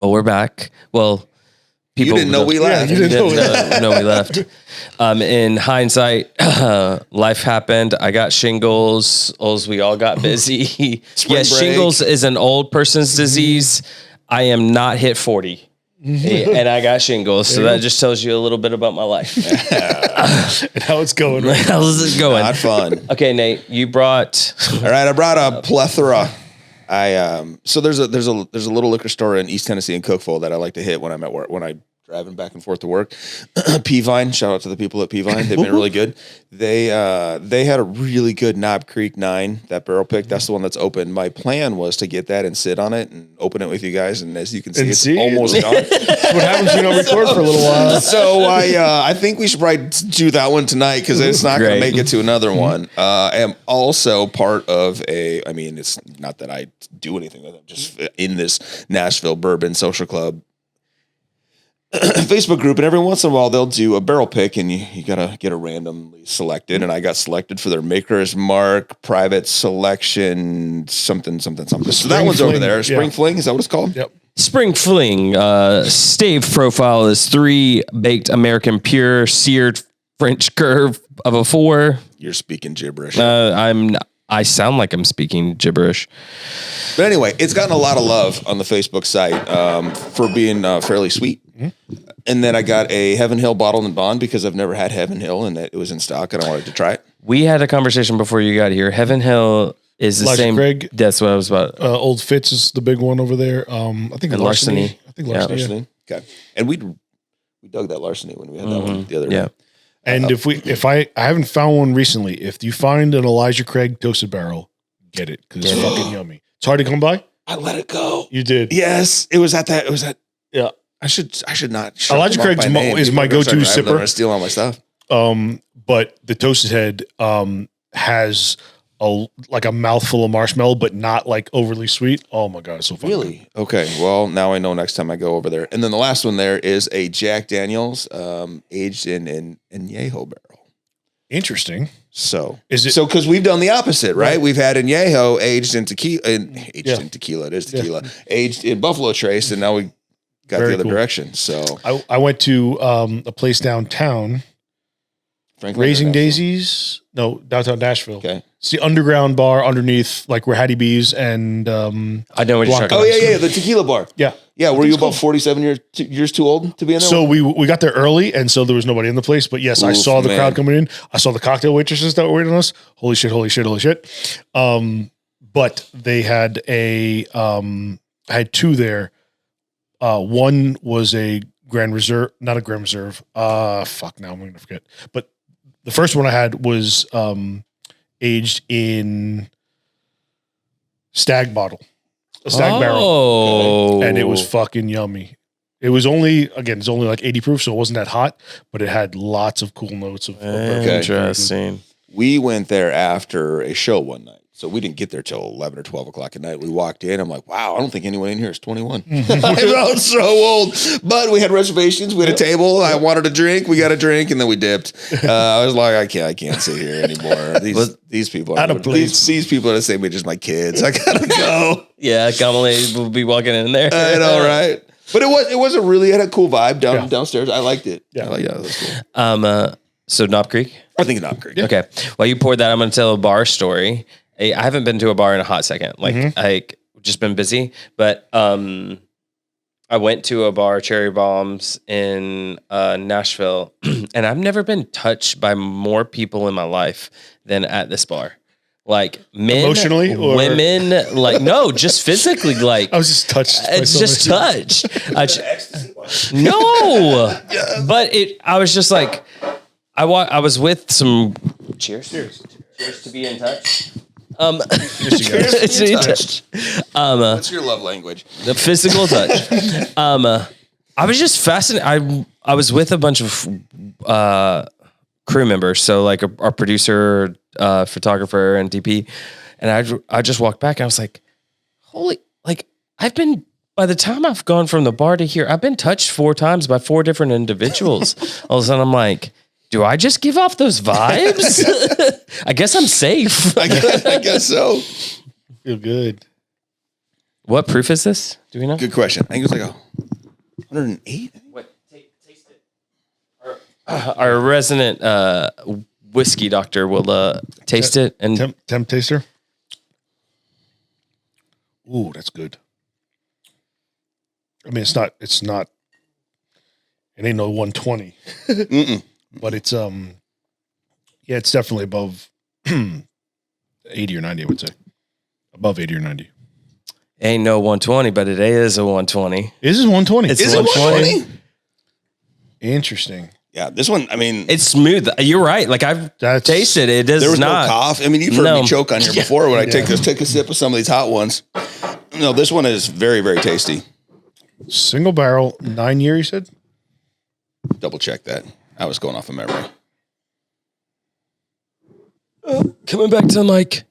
Well, we're back. Well, You didn't know we left. You didn't know we left. In hindsight, life happened. I got shingles. We all got busy. Yes, shingles is an old person's disease. I am not hit 40. And I got shingles. So that just tells you a little bit about my life. And how it's going. Right? How's it going? Not fun. Okay, Nate, you brought... All right, I brought a plethora. So there's a little liquor store in East Tennessee in Cookeville that I like to hit when I'm at work, when I driving back and forth to work. Peavine, shout out to the people at Peavine. They've been really good. They had a really good Knob Creek 9, that barrel pick. That's the one that's open. My plan was to get that and sit on it and open it with you guys. And as you can see, it's almost done. That's what happens when you don't record for a little while. So I think we should probably do that one tonight because it's not going to make it to another one. I'm also part of it's not that I do anything with it, just in this Nashville Bourbon Social Club Facebook group, and every once in a while they'll do a barrel pick, and you gotta get a randomly selected. And I got selected for their Maker's Mark private selection something. So that one's over there. Spring Fling, is that what it's called? Yep. Spring Fling. Stave profile is 3 baked American pure seared French curve of a 4. You're speaking gibberish. I sound like I'm speaking gibberish. But anyway, it's gotten a lot of love on the Facebook site for being fairly sweet. Mm-hmm. And then I got a Heaven Hill bottled and bond because I've never had Heaven Hill and it was in stock and I wanted to try it. We had a conversation before you got here. Heaven Hill is the same. Craig, that's what I was about. Old Fitz is the big one over there. I think Larceny. I think Larceny. Yeah. Okay. And we dug that Larceny when we had that one the other day. Yeah. And if I haven't found one recently, if you find an Elijah Craig toasted barrel, get it because it's fucking yummy. It's hard to come by. I let it go. You did. Yes. It was at. Yeah. I should not. Elijah Craig's is my go-to sipper. I steal all my stuff. But the Toasted Head has a mouthful of marshmallow, but not like overly sweet. Oh my god, it's so fun. Really? Okay. Well, now I know next time I go over there. And then the last one there is a Jack Daniel's aged in Añejo barrel. Interesting. So is it because we've done the opposite, right? We've had Añejo aged in tequila, in tequila. It is tequila aged in Buffalo Trace, and now we got the other direction. So I went to a place downtown, Raising Daisies. No, downtown Nashville. Okay, it's the underground bar underneath, like where Hattie B's and I know what you're talking about. Oh yeah, the tequila bar. Yeah. Were you about 47 years too old to be in there? So we got there early, and so there was nobody in the place. But yes, I saw the crowd coming in. I saw the cocktail waitresses that were waiting on us. Holy shit! But they had I had 2 there. One was a Grand Reserve, not a Grand Reserve. Fuck, now I'm going to forget. But the first one I had was aged in Stag bottle, a Stag barrel, and it was fucking yummy. It was it's only like 80 proof, so it wasn't that hot, but it had lots of cool notes of interesting. We went there after a show one night. So we didn't get there till 11 or 12 o'clock at night. We walked in. I'm like, wow, I don't think anyone in here is 21. I'm so old. But we had reservations. We had a table. I wanted a drink. We got a drink, and then we dipped. I was like, I can't sit here anymore. These people are these people are the same age as my kids. I gotta go. Yeah, Kamala will be walking in there. I know, right? But it was it had a cool vibe downstairs. I liked it. Yeah, that was cool. So Knob Creek? I think Knob Creek. Yeah. Okay. While you poured that, I'm going to tell a bar story. I haven't been to a bar in a hot second. Like just been busy, but I went to a bar, Cherry Bombs in Nashville, and I've never been touched by more people in my life than at this bar. Like men, emotionally, or women, like no, just physically. Like I was just touched. It's just touched. No, but I was just like, I was with some. Cheers to be in touch. What's your love language? The physical touch. I was just fascinated. I was with a bunch of crew members, so like our producer, photographer, and DP, and I just walked back and I was like, holy, like by the time I've gone from the bar to here, I've been touched 4 times by 4 different individuals. All of a sudden I'm like, do I just give off those vibes? I guess I'm safe. I guess so. Feel good. What proof is this? Do we know? Good question. I think it was like 108. What? Taste it. Our resident whiskey doctor will taste it and temp taster. Ooh, that's good. I mean, it's not. It ain't no 120, but it's yeah, it's definitely above 80 or 90. I would say above 80 or 90. Ain't no 120, but it is a 120. This is 120. Is it 120? Interesting. Yeah, this one. I mean, it's smooth. You're right. Like I've tasted it. It does there was not. no cough. I mean, you've heard me choke on here before when I take a sip of some of these hot ones. No, this one is very, very tasty. Single barrel, 9 year. You said. Double check that. I was going off of memory. Coming back to like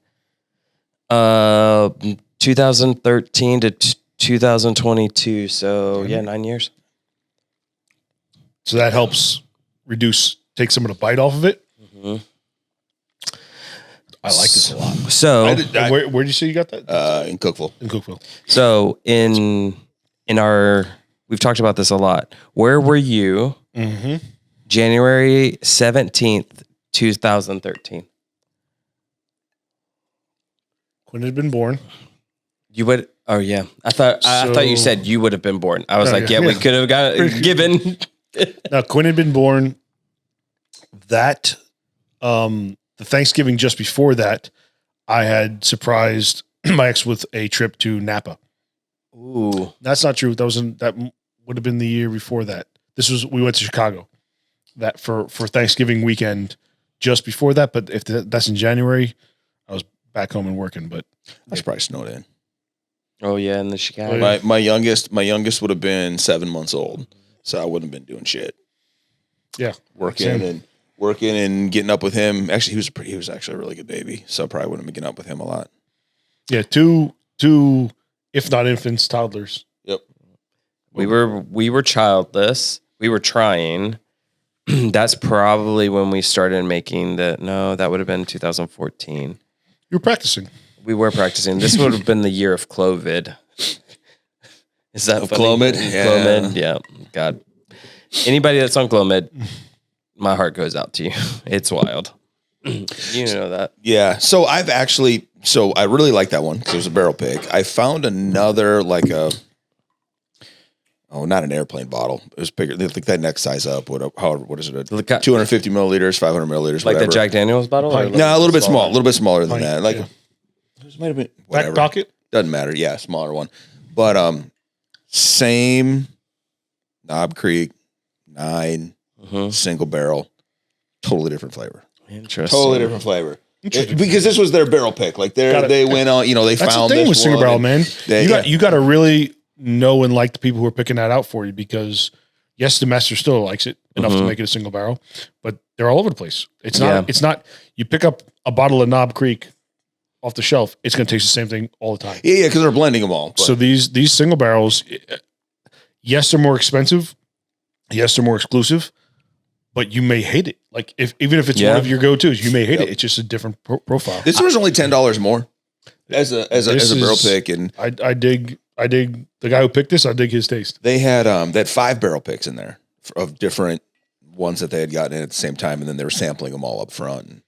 2013 to 2022. So yeah, 9 years. So that helps take some of the bite off of it. Mm-hmm. I like this a lot. So where did you say you got that? In Cookeville. In Cookeville. So in our, we've talked about this a lot. Where were you? Mm-hmm. January 17th, 2013. Quinn had been born. You would. Oh yeah. I thought you said you would have been born. I was we could have got it given. Now Quinn had been born. That the Thanksgiving just before that, I had surprised my ex with a trip to Napa. Ooh, that's not true. That would have been the year before that. We went to Chicago. That for Thanksgiving weekend just before that. But if that's in January, I was back home and working. But that's probably snowed in. Oh yeah, in the Chicago. My youngest would have been 7 months old, so I wouldn't have been doing shit. Yeah, working and getting up with him. Actually, he was actually a really good baby, so I probably wouldn't have been getting up with him a lot. Yeah, two, if not infants, toddlers. Yep. We were childless. We were trying. That's probably when we started making that would have been 2014. You were practicing. We were practicing. This would have been the year of Clovid. Is that funny? Clomid? Yeah. Clomid, yeah. God. Anybody that's on Clomid, my heart goes out to you. It's wild. You know that. Yeah. So I really like that one because it was a barrel pick. I found another not an airplane bottle. It was bigger. Like that next size up. What is it? 250 milliliters, 500 milliliters, like whatever. the Jack Daniels bottle? No, a little bit small. A little bit smaller than that. Like it might have been whatever. Back pocket? Doesn't matter. Yeah, smaller one. But same Knob Creek 9 single barrel, totally different flavor. Interesting. Totally different flavor. Because this was their barrel pick. Like they went on. They That's found the thing this with single barrel, man. You got to really know and like the people who are picking that out for you because yes, the master still likes it enough to make it a single barrel, but they're all over the place. It's not. You pick up a bottle of Knob Creek off the shelf, it's going to taste the same thing all the time. Yeah, because they're blending them all. But. So these single barrels, yes, they're more expensive. Yes, they're more exclusive, but you may hate it. Like even if it's one of your go-tos, you may hate it. It's just a different profile. This was only $10 more as a barrel pick, and I dig the guy who picked this. I dig his taste. They had 5 barrel picks in there of different ones that they had gotten in at the same time, and then they were sampling them all up front.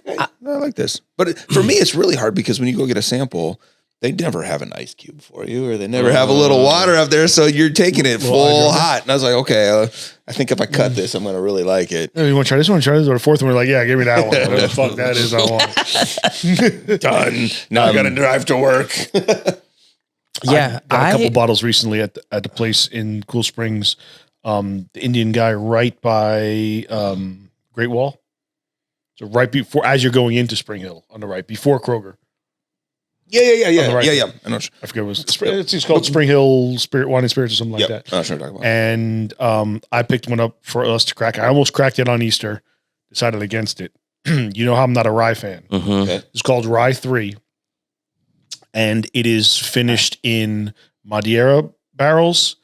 I like this, but for me, it's really hard because when you go get a sample, they never have an ice cube for you, or they never have a little water up there, so you're taking it full hot. And I was like, okay, I think if I cut this, I'm gonna really like it. Oh, you want to try this one? Try this or the fourth one? We're like, yeah, give me that one. Whatever the fuck that is, I want. Done. Now I got to drive to work. Yeah, I got a couple bottles recently at the place in Cool Springs. The Indian guy right by Great Wall. So right before, as you're going into Spring Hill on the right, before Kroger. Yeah. Right. Yeah. I forget what it's called Spring Hill Wine and Spirits or something like that. That's what I'm talking about. And I picked one up for us to crack. I almost cracked it on Easter, decided against it. You know how I'm not a rye fan. Okay. It's called Rye 3. And it is finished in Madeira barrels,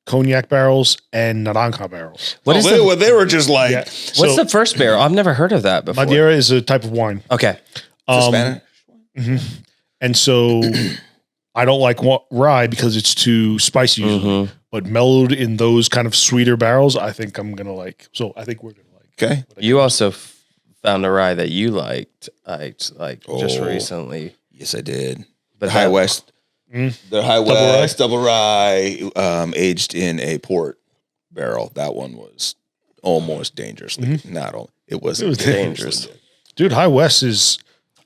cognac barrels, and Naranja barrels. They were just like... Yeah. What's the first barrel? I've never heard of that before. Madeira is a type of wine. Okay. Spanish? And so I don't like rye because it's too spicy usually, but mellowed in those kind of sweeter barrels, I think I'm going to like. So I think we're going to like. Okay. You also found a rye that you liked, just recently. Yes, I did. But High West. The High West double rye, aged in a port barrel. That one was almost dangerously. Not all. It was dangerous. Dude, High West is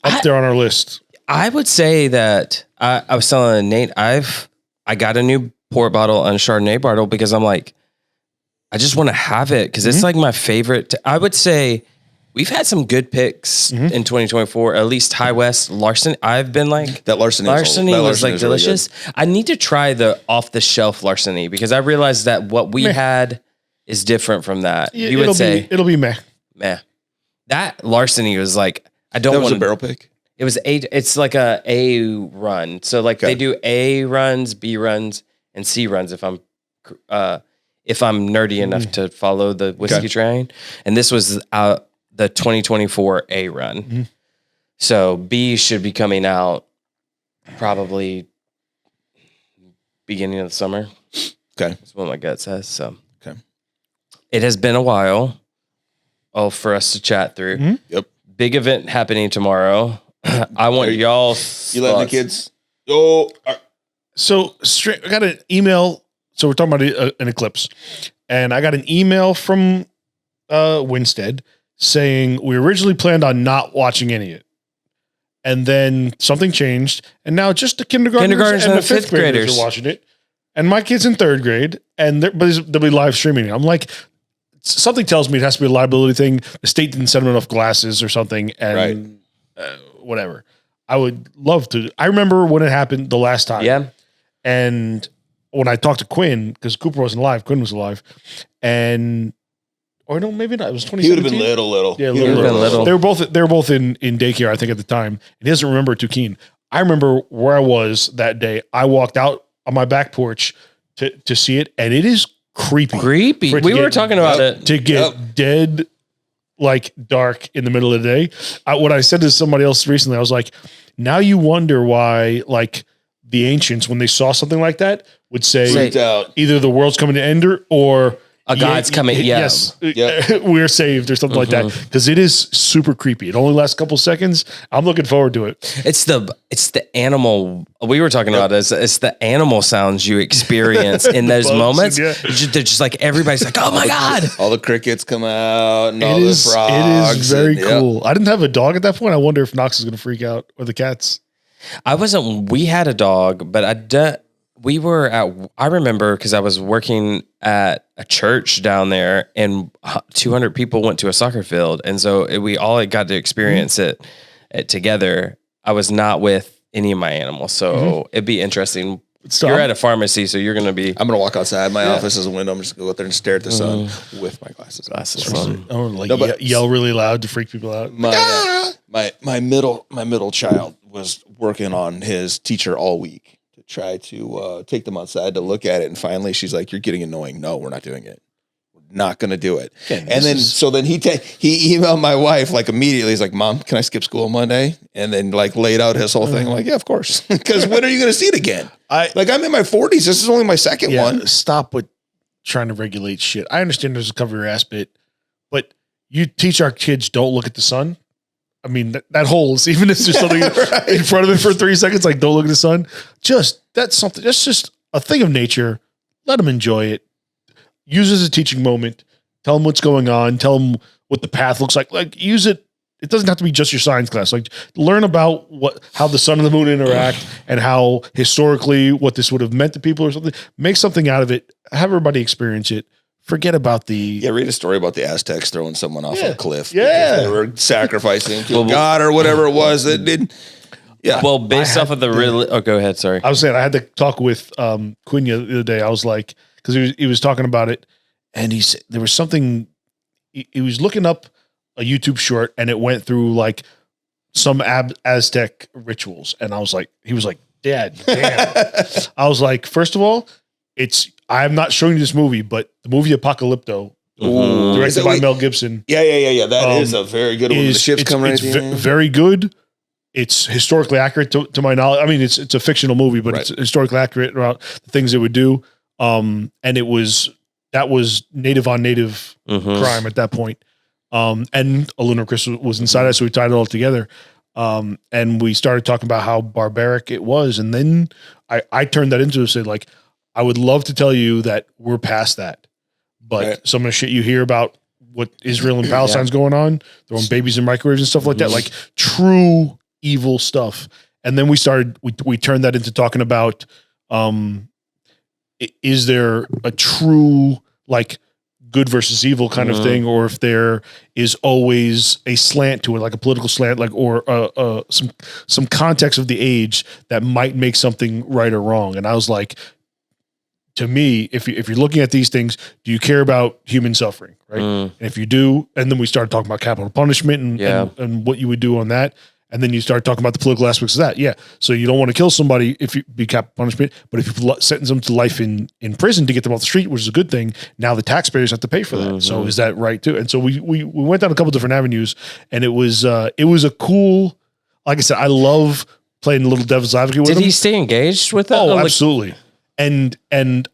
up there on our list. I would say that I was telling Nate, I got a new port bottle and Chardonnay bottle because I'm like, I just want to have it because it's like my favorite. I would say we've had some good picks in 2024, at least High West, Larson. I've been like, that Larceny was like delicious. Really, I need to try the off the shelf Larceny because I realized that what we had is different from that. You would say it'll be meh. That Larceny was like, I don't want a barrel pick. It was it's like a run. So like they do A runs, B runs, and C runs if I'm nerdy enough to follow the whiskey train. And this was the 2024 A run. So B should be coming out probably beginning of the summer. Okay. That's what my gut says. So it has been a while for us to chat through. Yep. Big event happening tomorrow. I want y'all. You letting the kids? So I got an email. So we're talking about an Eclipse, and I got an email from Winstead saying we originally planned on not watching any of it, and then something changed, and now just the kindergartners and the fifth graders are watching it, and my kid's in third grade, and they'll be live streaming it. I'm like, something tells me it has to be a liability thing. The state didn't send them enough glasses or something, and whatever. I would love to. I remember when it happened the last time. Yeah. And when I talked to Quinn, because Cooper wasn't alive, Quinn was alive. Or no, maybe not. It was 2017. He would have been little. Yeah, little. They were both in daycare, I think, at the time. He doesn't remember too keen. I remember where I was that day. I walked out on my back porch to see it, and it is creepy. We were talking about it. To get dead like dark in the middle of the day. What I said to somebody else recently, I was like, now you wonder why like the ancients, when they saw something like that, would say either the world's coming to end or a God's coming. Yes, we're saved or something like that. Because it is super creepy. It only lasts a couple seconds. I'm looking forward to it. It's the animal we were talking about. It's the animal sounds you experience in those moments. They're just like everybody's like, oh my God! All the crickets come out and all the frogs. It is very cool. I didn't have a dog at that point. I wonder if Knox is going to freak out or the cats. We had a dog, but I remember because I was working at a church down there and 200 people went to a soccer field. And so we all got to experience it together. I was not with any of my animals. So it'd be interesting. You're at a pharmacy, so you're going to be. I'm going to walk outside. My office is a window. I'm just going to go out there and stare at the sun with my glasses. Yell really loud to freak people out. My middle child was working on his teacher all week to try to take them outside to look at it. And finally, she's like, "You're getting annoying. No, we're not doing it. We're not going to do it." Okay, and then he emailed my wife like immediately. He's like, "Mom, can I skip school Monday?" And then like laid out his whole thing. I'm like, "Yeah, of course." Because when are you going to see it again? I'm in my 40s. This is only my second one. Stop with trying to regulate shit. I understand there's a cover your ass bit, but you teach our kids don't look at the sun. I mean, that holds, even if there's something in front of it for 3 seconds, like don't look at the sun. That's something, that's just a thing of nature. Let them enjoy it. Use it as a teaching moment. Tell them what's going on. Tell them what the path looks like. Like use it. It doesn't have to be just your science class. Like learn about how the sun and the moon interact and how historically what this would have meant to people or something. Make something out of it. Have everybody experience it. Forget about read a story about the Aztecs throwing someone off a cliff. Yeah. They were sacrificing to God or whatever it was that did. Yeah. Well, based off of go ahead. Sorry. I was saying I had to talk with Quinn the other day. I was like, because he was talking about it, and he said there was something. He was looking up a YouTube short, and it went through like some Aztec rituals, and I was like, he was like, Dad, damn. I was like, first of all, I'm not showing you this movie, but the movie Apocalypto, directed by Mel Gibson. Yeah. That is a very good one. The ships coming right at the end. Very good. it's historically accurate to my knowledge. I mean, it's a fictional movie, but it's historically accurate about the things they would do. And that was native on native crime at that point. And Aluminum Crystal was inside us, so we tied it all together. And we started talking about how barbaric it was. And then I turned that into say, like, I would love to tell you that we're past that, but some of the shit you hear about what Israel and Palestine's going on, throwing babies in microwaves and stuff like that, like true evil stuff. And then we turned that into talking about, is there a true, like, good versus evil kind of thing, or if there is always a slant to it, like a political slant, like, or some context of the age that might make something right or wrong. And I was like, to me, if you're looking at these things, do you care about human suffering, right? And if you do, and then we started talking about capital punishment and what you would do on that. And then you start talking about the political aspects of that. Yeah. So you don't want to kill somebody if you be capital punishment, but if you sentence them to life in prison to get them off the street, which is a good thing, now the taxpayers have to pay for that. So is that right too? And so we went down a couple different avenues, and it was a cool, like I said, I love playing a little devil's advocate with him. Did he stay engaged with that? Oh, absolutely. And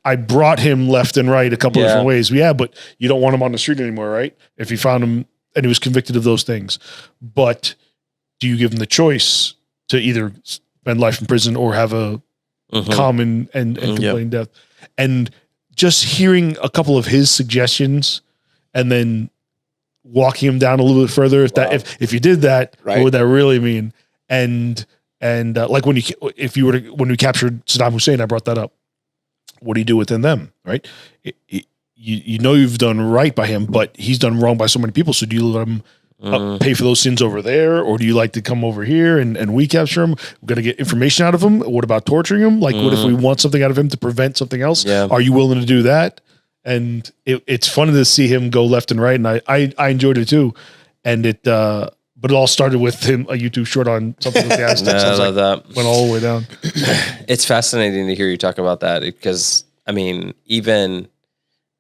I brought him left and right a couple different ways. Yeah, but you don't want him on the street anymore, right? If you found him and he was convicted of those things. But do you give him the choice to either spend life in prison or have a common and complain death? And just hearing a couple of his suggestions and then walking him down a little bit further, if you did that, what would that really mean? And like when we captured Saddam Hussein, I brought that up. What do you do within them, right? You know you've done right by him, but he's done wrong by so many people. So do you let him pay for those sins over there, or do you like to come over here and we capture him? We're going to get information out of him. What about torturing him? Like, what if we want something out of him to prevent something else? Yeah. Are you willing to do that? And it's fun to see him go left and right. And I enjoyed it too. And but it all started with him, a YouTube short on something with the Aztecs. I love that. Went all the way down. It's fascinating to hear you talk about that, because I mean, even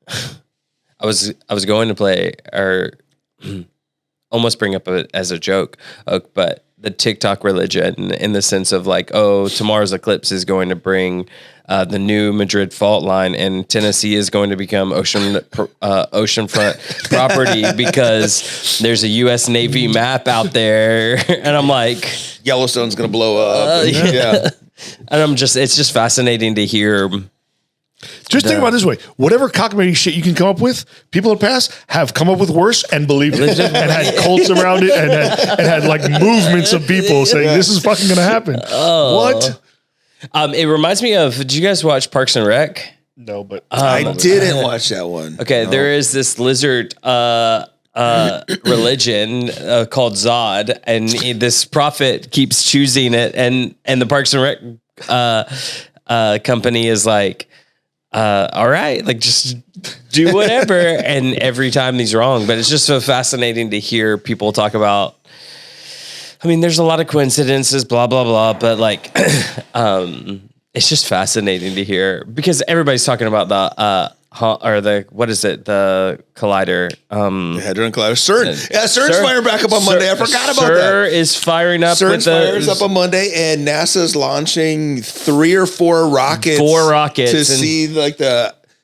I was going to play, or almost bring up as a joke, but the TikTok religion, in the sense of like, oh, tomorrow's eclipse is going to bring the new Madrid fault line, and Tennessee is going to become oceanfront property because there's a U.S. Navy map out there, and I'm like, Yellowstone's going to blow up. Yeah. And it's just fascinating to hear. Just think about it this way: whatever cockamamie shit you can come up with, people in the past have come up with worse and believed it, and had cults around it, and had like movements of people saying this is fucking going to happen. What? It reminds me of. Did you guys watch Parks and Rec? No, but I didn't watch that one. Okay, no. There is this lizard religion called Zod, and this prophet keeps choosing it, and the Parks and Rec company is like, all right, like just do whatever. And every time he's wrong, but it's just so fascinating to hear people talk about. I mean, there's a lot of coincidences, blah, blah, blah, but like, it's just fascinating to hear, because everybody's talking about the what is it? The collider. The Hadron Collider. CERN. Yeah, CERN's firing back up on Monday. I forgot about that. CERN is firing up. CERN fires up on Monday, and NASA's launching 3 or 4 rockets. 4 rockets. To see like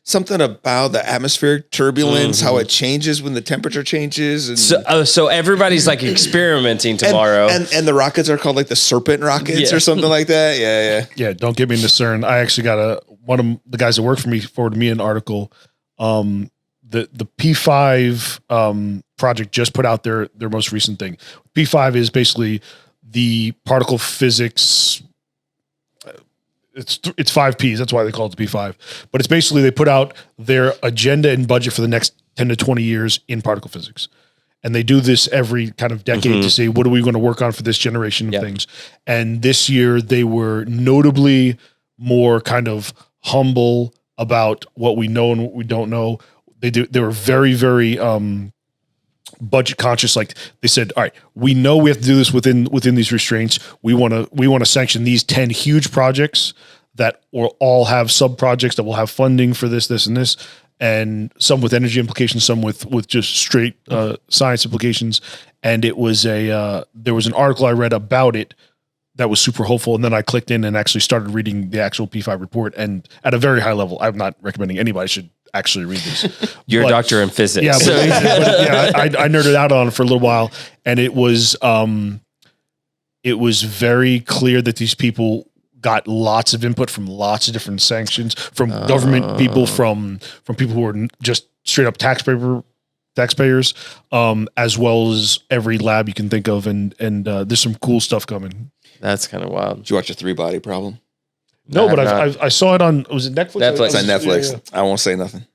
something about the atmospheric turbulence, how it changes when the temperature changes. And so everybody's like experimenting tomorrow. And the rockets are called like the serpent rockets or something like that. Yeah. Yeah, don't get me into CERN. I actually got one of the guys that worked for me forwarded me an article. The P5 project just put out their most recent thing. P5 is basically the particle physics. It's 5 Ps. That's why they call it the P5. But it's basically they put out their agenda and budget for the next 10 to 20 years in particle physics. And they do this every kind of decade to say, what are we going to work on for this generation of things? And this year they were notably more kind of humble about what we know and what we don't know. They were very, very budget conscious. Like they said, all right, we know we have to do this within these restraints. We want to sanction these 10 huge projects that will all have sub projects that will have funding for this, and this. and some with energy implications, some with just straight science implications. And it was there was an article I read about it that was super hopeful. And then I clicked in and actually started reading the actual P5 report. And at a very high level, I'm not recommending anybody should actually read this. You're a doctor in physics. Yeah, I nerded out on it for a little while, and it was very clear that these people got lots of input from lots of different sanctions, from government people, from people who are just straight up taxpayers, as well as every lab you can think of, and there's some cool stuff coming. That's kind of wild. Did you watch The Three Body Problem? No, but I saw it on, was it Netflix? Netflix. It's on Netflix. Yeah. I won't say nothing. If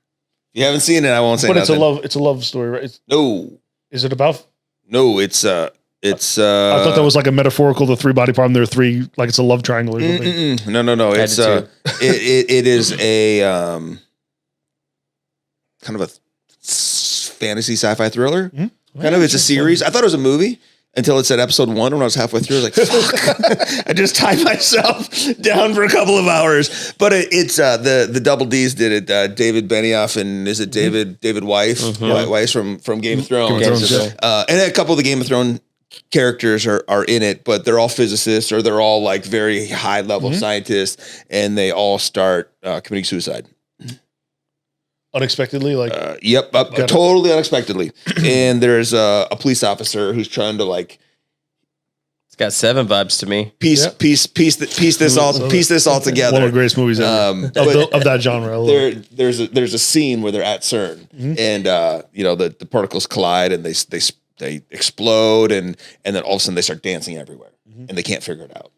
you haven't seen it, I won't say nothing. But it's a love story, right? No. Is it about? No, it's I thought that was like a metaphorical, the three body problem. There are three, like it's a love triangle or something. No. It's it is a kind of a fantasy sci-fi thriller. Mm-hmm. Kind of, it's a series. I thought it was a movie until it said episode 1. When I was halfway through, I was like, fuck. I just tied myself down for a couple of hours. But it's the Double D's did it. David Benioff and is it David Weiss? Weiss from Game of Thrones. And a couple of the Game of Thrones characters are in it, but they're all physicists or they're all like very high level scientists, and they all start committing suicide. Unexpectedly, like totally unexpectedly. And there's a police officer who's trying to like, it's got 7 vibes to me. Piece this all together. One of the greatest movies ever of that genre. There's a scene where they're at CERN, and the particles collide and they explode, and then all of a sudden they start dancing everywhere, and they can't figure it out.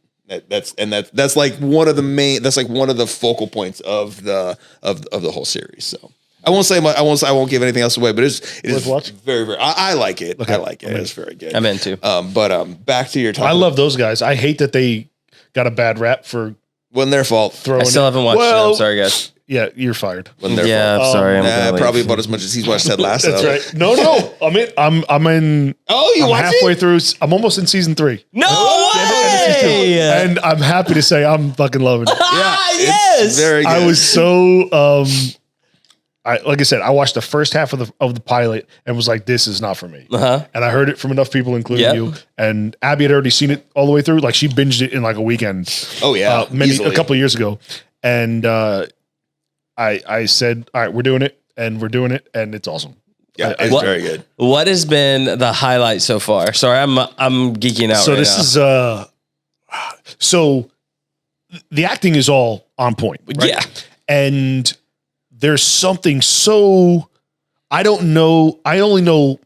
That's like one of the focal points of the whole series. So I won't say much, I won't give anything else away, but it is very, very, I like it. Okay. I like it. It's very good. I'm into. But back to your topic. I love those guys. I hate that they got a bad rap for wasn't their fault. I still haven't watched it. I'm sorry, guys. Yeah, you're fired. I'm sorry. I'm probably about as much as he's watched Ted Lasso. That's right. No. I'm in. Oh, I'm halfway through. I'm almost in season 3. No way! And I'm happy to say I'm fucking loving it. Yes, very good. I was so. Like I said, I watched the first half of the pilot and was like, "This is not for me." And I heard it from enough people, including you. And Abby had already seen it all the way through. Like she binged it in like a weekend. Oh yeah, a couple of years ago. And I said, "All right, we're doing it, and it's awesome." Yeah, it's very good. What has been the highlight so far? Sorry, I'm geeking out. So this is so the acting is all on point, right? Yeah, and there's something so I don't know. I know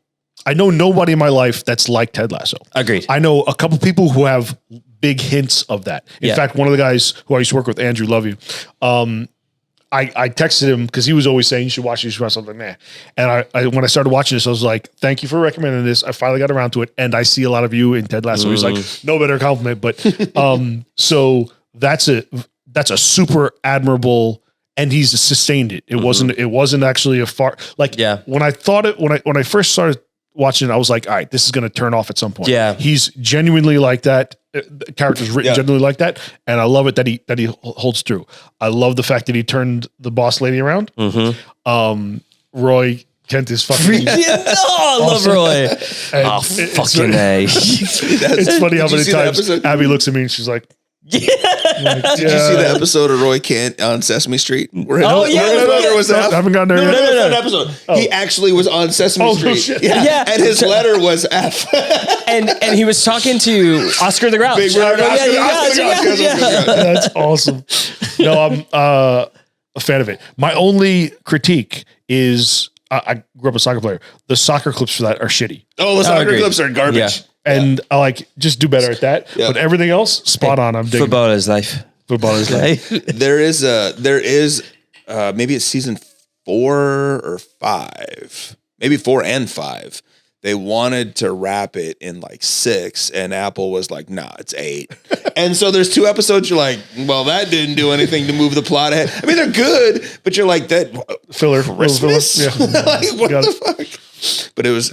nobody in my life that's like Ted Lasso. Agreed. I know a couple people who have big hints of that. In fact, one of the guys who I used to work with, Andrew, love you. I texted him because he was always saying you should watch something. Nah. And I when I started watching this, I was like, thank you for recommending this. I finally got around to it, and I see a lot of you in Ted Lasso. He's like, no better compliment, but so that's a super admirable. And he's sustained it. It wasn't actually a far when I first started watching it, I was like, all right, this is going to turn off at some point. Yeah. He's genuinely like that. The character's written genuinely like that. And I love it that he holds through. I love the fact that he turned the boss lady around. Roy Kent is fucking I love Roy. Fucking A. It's funny how many times Abby looks at me and she's like, Did you see the episode of Roy Kent on Sesame Street? I haven't gotten there yet. No. Episode. He actually was on Sesame Street. No shit. Yeah. And his letter was F. and he was talking to Oscar the Grouch. Oscar the Grouch. That's awesome. No, I'm a fan of it. My only critique is I grew up a soccer player. The soccer clips for that are shitty. Oh, the soccer clips are garbage. Yeah. And I like just do better at that. Yeah. But everything else, spot on. I'm digging. Football is life. There is maybe it's season 4 or 5, maybe 4 and 5. They wanted to wrap it in like 6, and Apple was like, nah, it's 8. And so there's 2 episodes. You're like, well, that didn't do anything to move the plot ahead. I mean, they're good, but you're like, that filler. Christmas? Yeah. Like, what the fuck? But it was.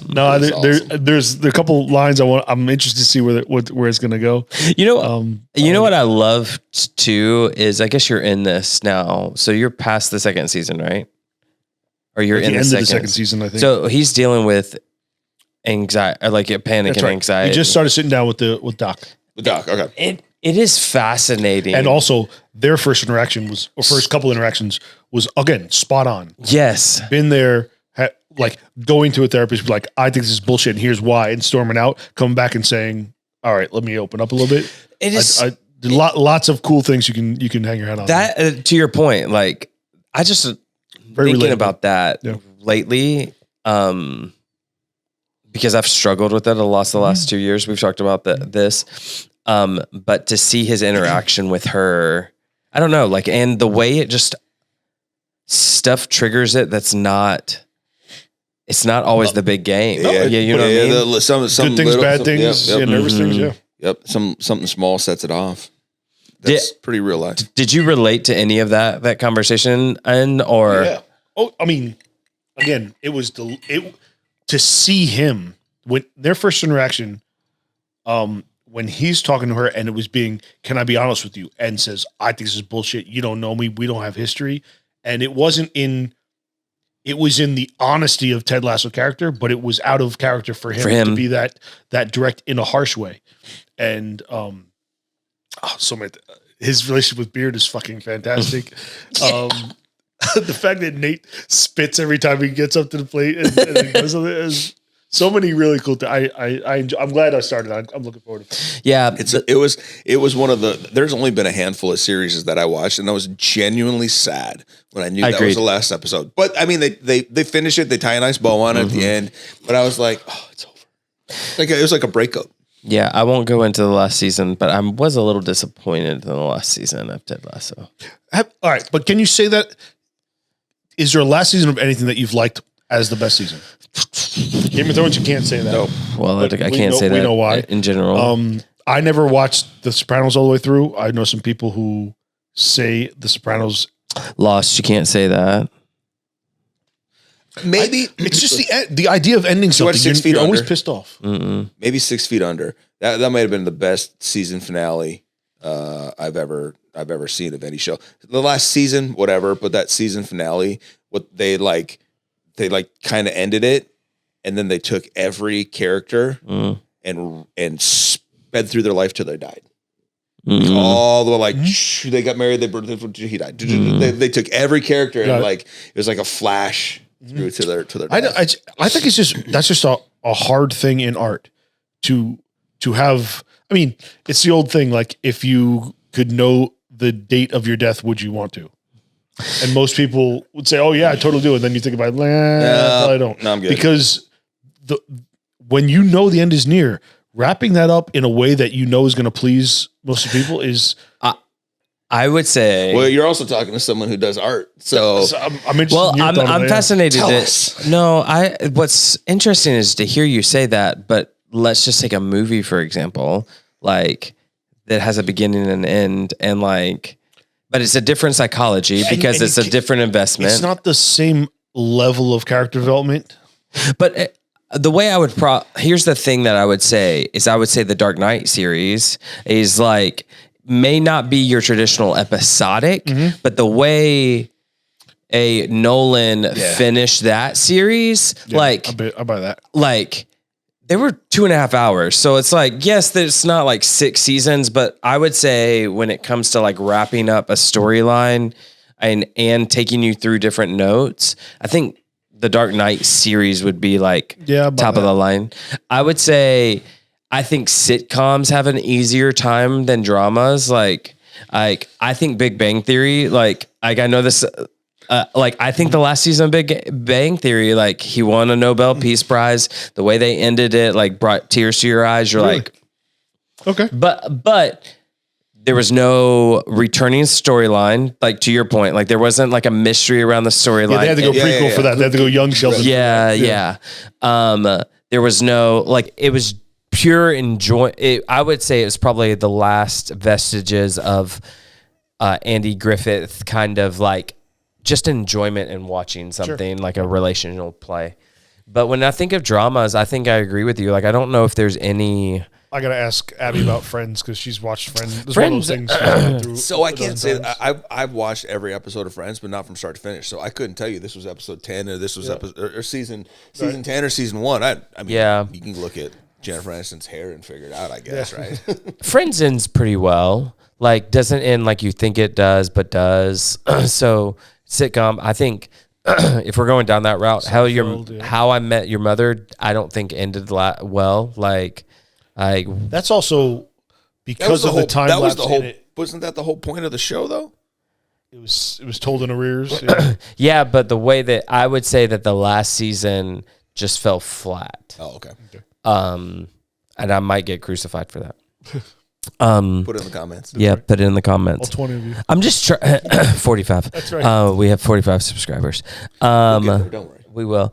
No, there's a couple lines I'm interested to see where it's gonna go. You know what I love too is I guess you're in this now, so you're past the second season, right? or you're At in the the end second, of the second season, I think. So he's dealing with anxiety, like a panic That's and right. anxiety. He just started sitting down with Doc. The doc. Okay. It is fascinating. And also their first couple interactions was again spot on. yes, Been there, like going to a therapist, be like, I think this is bullshit, and here's why, and storming out, coming back and saying, all right, let me open up a little bit. it is Lots of cool things you can hang your head on. that to your point. Like I just Very thinking relatable. about that lately, because I've struggled with it a lot the last 2 years. We've talked about this, but to see his interaction with her, I don't know, like, and the way it just stuff triggers it. It's not always the big game. Yeah, you know what I mean? Some Good things, bad things, nervous things. Yeah. Yep. Something small sets it off. That's pretty real life. Did you relate to any of that conversation? Or Yeah. Oh, I mean, again, it was to see him when their first interaction, when he's talking to her and it was being, can I be honest with you? And says, I think this is bullshit. You don't know me. We don't have history. And it was in the honesty of Ted Lasso character, but it was out of character for him. To be that direct in a harsh way. And, his relationship with Beard is fucking fantastic. The fact that Nate spits every time he gets up to the plate and goes on it is so many really cool things. I'm glad I started. I'm looking forward to it. yeah, It was one of the. There's only been a handful of series that I watched, and I was genuinely sad when I knew that was the last episode. But I mean, they finish it. They tie a nice bow on it at the end. But I was like, oh, it's over. It was like a breakup. Yeah, I won't go into the last season, but I was a little disappointed in the last season of Ted Lasso. All right, but can you say that? Is there a last season of anything that you've liked as the best season? Game of Thrones, you can't say that. No. Well, I can't say that. We know why. In general. I never watched The Sopranos all the way through. I know some people who say The Sopranos. Lost, you can't say that. Maybe It's just the idea of ending something. 6 feet You're always under. pissed off. maybe 6 feet under. That might have been the best season finale I've ever seen of any show. The last season, whatever, but that season finale, what they kind of ended it, and then they took every character and sped through their life till they died. All the way, they got married, he died. They took every character and it was like a flash through to their death. I think that's just a hard thing in art to have. I mean, it's the old thing. Like, if you could know the date of your death, would you want to? And most people would say, "Oh yeah, I totally do." And then you think about, no, I don't. No, I'm good. Because when you know the end is near, wrapping that up in a way that you know is going to please most of the people is. I would say. Well, you're also talking to someone who does art, so I'm interested. Well, I'm fascinated. Tell us. No, what's interesting is to hear you say that, but let's just take a movie, for example, like that has a beginning and end, and like, but it's a different psychology because it's a different investment. It's not the same level of character development. But the way I would here's the thing that I would say is the Dark Knight series is like, may not be your traditional episodic, but the way a Nolan finished that series, like I buy that. Like they were 2.5 hours. So it's like, yes, it's not like 6 seasons, but I would say when it comes to like wrapping up a storyline and taking you through different notes, I think the Dark Knight series would be like top of the line. I would say, I think sitcoms have an easier time than dramas. Like I think Big Bang Theory, like I know this, I think the last season of Big Bang Theory, like he won a Nobel Peace Prize. The way they ended it, like brought tears to your eyes. You're like, okay, but there was no returning storyline. Like to your point, like there wasn't like a mystery around the storyline. Yeah, they had to go prequel for that. They had to go young Sheldon. Yeah. There was no, like, it was pure enjoy. I would say it was probably the last vestiges of Andy Griffith kind of like just enjoyment in watching something like a relational play. But when I think of dramas, I think I agree with you. Like, I don't know if there's any. I gotta ask Abby about Friends because she's watched Friends. This is one of those things. So I can't say I've watched every episode of Friends, but not from start to finish. So I couldn't tell you this was episode 10 or this was episode or season 10 or season 1. I mean, you can look at Jennifer Aniston's hair and figure it out, I guess, right? Friends ends pretty well. Like, doesn't end like you think it does, but does. So sitcom, I think. If we're going down that route, How I Met Your Mother, I don't think ended well. Like, that's also because of the time lapse in it. Wasn't that the whole point of the show, though? It was told in arrears. Yeah, but the way that I would say that the last season just fell flat. Oh, okay. And I might get crucified for that. Put it in the comments. Yeah, put it in the comments. All 20 of you. I'm just 45. That's right. We have 45 subscribers. We'll get there, don't worry. We will.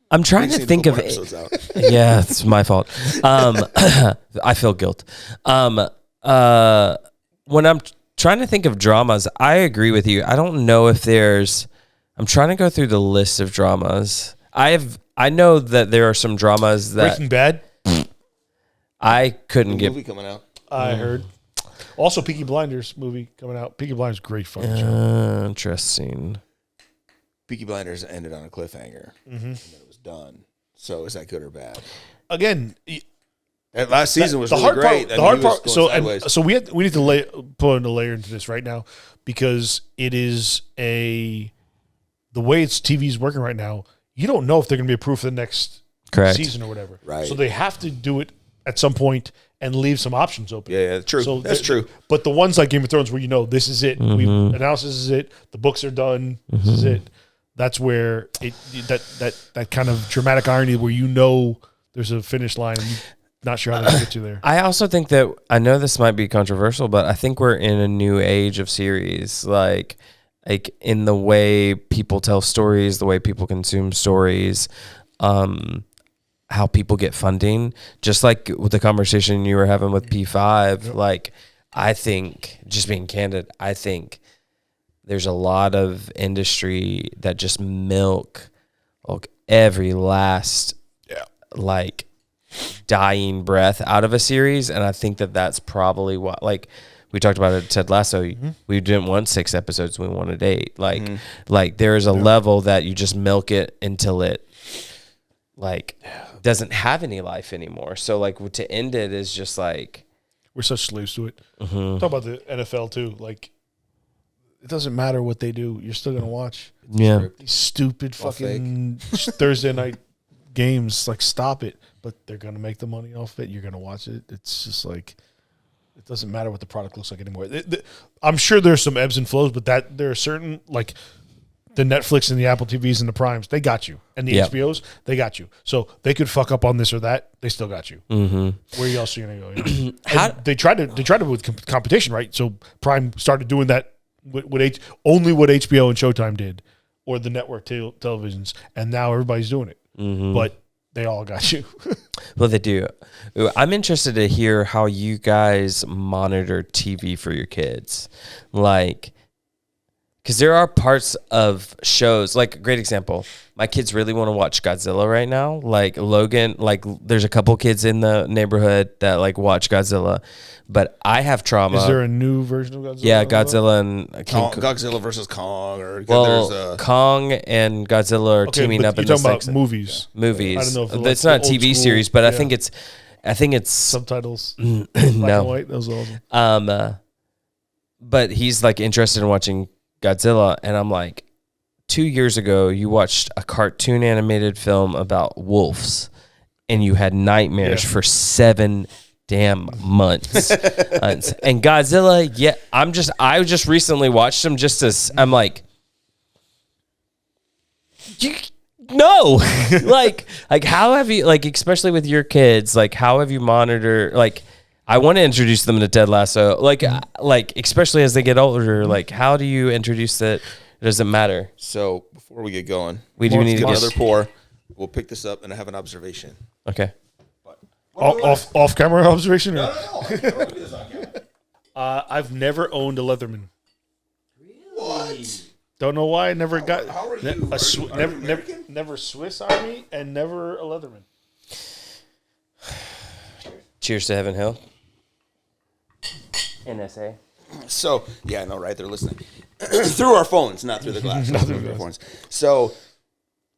I'm trying to think of episodes out. Yeah, it's my fault. I feel guilt. When I'm trying to think of dramas, I agree with you. I don't know if I'm trying to go through the list of dramas. I know that there are some dramas that Breaking Bad. I couldn't get. Movie coming out. I heard. Also, Peaky Blinders movie coming out. Peaky Blinders, great fucking show. Interesting. Peaky Blinders ended on a cliffhanger, and then it was done. So is that good or bad? Again, that last season was the really hard great. Part, the hard part. So we need to put a layer into this right now because it is the way it's TV's working right now. You don't know if they're going to be approved for the next season or whatever. Right. So they have to do it at some point and leave some options open. Yeah, true. So that's true. But the ones like Game of Thrones where this is it. We announced this is it. The books are done. This is it. That's where that kind of dramatic irony where there's a finish line and you're not sure how to get you there. I also think that I know this might be controversial, but I think we're in a new age of series. Like in the way people tell stories, the way people consume stories, how people get funding, just like with the conversation you were having with P5, yep. Like, I think, just being candid, I think there's a lot of industry that just milk every last, dying breath out of a series. And I think that that's probably what, like, we talked about it, Ted Lasso. Mm-hmm. We didn't want 6 episodes. We wanted 8. Like there is a level that you just milk it until it, doesn't have any life anymore. So to end it is just like we're such slaves to it. Mm-hmm. Talk about the NFL too. Like it doesn't matter what they do, you're still gonna watch. Yeah, these stupid fucking Thursday night games. Like stop it. But they're gonna make the money off it. You're gonna watch it. It's just like it doesn't matter what the product looks like anymore. I'm sure there's some ebbs and flows, but there are certain like. The Netflix and the Apple TVs and the Primes, they got you. And the HBOs, they got you. So they could fuck up on this or that. They still got you. Mm-hmm. Where else are you going to go? They tried to with competition, right? So Prime started doing that with only what HBO and Showtime did, or the network televisions, and now everybody's doing it. Mm-hmm. But they all got you. Well, they do. I'm interested to hear how you guys monitor TV for your kids. Because there are parts of shows, like a great example, my kids really want to watch Godzilla right now. Like Logan, there's a couple kids in the neighborhood that watch Godzilla, but I have trauma. Is there a new version of Godzilla? Yeah, Godzilla and Godzilla versus Kong, or Kong and Godzilla are teaming up. You're talking about movies. Yeah. Movies. I don't know if it's not a TV series, but I think it's subtitles. No, black and white. That was awesome. But he's interested in watching Godzilla, and I'm like, 2 years ago you watched a cartoon animated film about wolves and you had nightmares for 7 damn months. And Godzilla, I just recently watched him just as I'm like, no. like how have you, especially with your kids, how have you monitored, I want to introduce them to Ted Lasso, especially as they get older. How do you introduce that? It doesn't matter. So before we get going, we do need to get another pour. We'll pick this up and I have an observation. Okay. Off camera observation? No. I've never owned a Leatherman. What? Don't know why I never got. How are you? Never Swiss Army and never a Leatherman. Cheers to Heaven Hill. NSA. So, yeah, I know, right? They're listening. Through our phones, not through the glass. Not through our phones. So,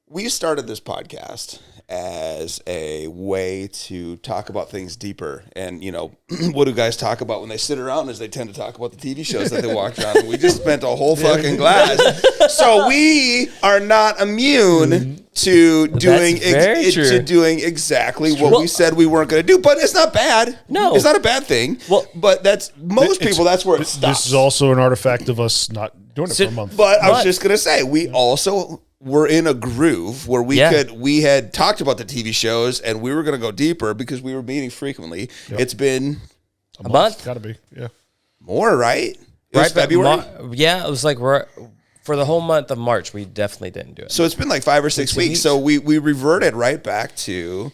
we started this podcast as a way to talk about things deeper. And, you know, what do guys talk about when they sit around is they tend to talk about the TV shows that they watch around. And we just spent a whole fucking glass. So we are not immune to doing exactly what we said we weren't going to do. But it's not bad. No. It's not a bad thing. Well, but that's most people, that's where it stops. This is also an artifact of us not doing it for a month. But I was just going to say, we also were in a groove where we had talked about the TV shows and we were going to go deeper because we were meeting frequently. Yep. It's been a month. Gotta be, yeah. More, right? It was right, February. It was like for the whole month of March. We definitely didn't do it. So it's been like 5 or 6 weeks. So we reverted right back to.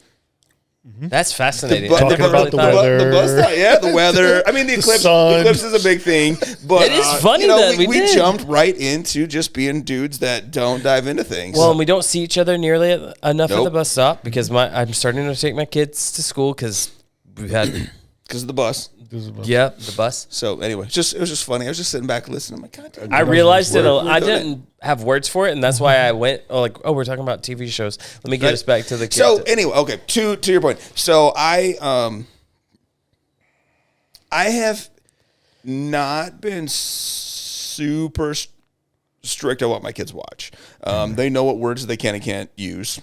That's fascinating. Talking about the weather. The weather. I mean, the eclipse. The eclipse is a big thing, but it is funny that we jumped right into just being dudes that don't dive into things. Well, and we don't see each other nearly enough at the bus stop because I'm starting to take my kids to school because we've had because of the bus. Yeah, the bus. So anyway, it was just funny. I was just sitting back listening. I'm like, God damn. I realized that I didn't have words for it, and that's why I went. We're talking about TV shows. Let me get us back to the kids. So anyway, okay, to your point. So I have not been super strict on what my kids watch. They know what words they can and can't use.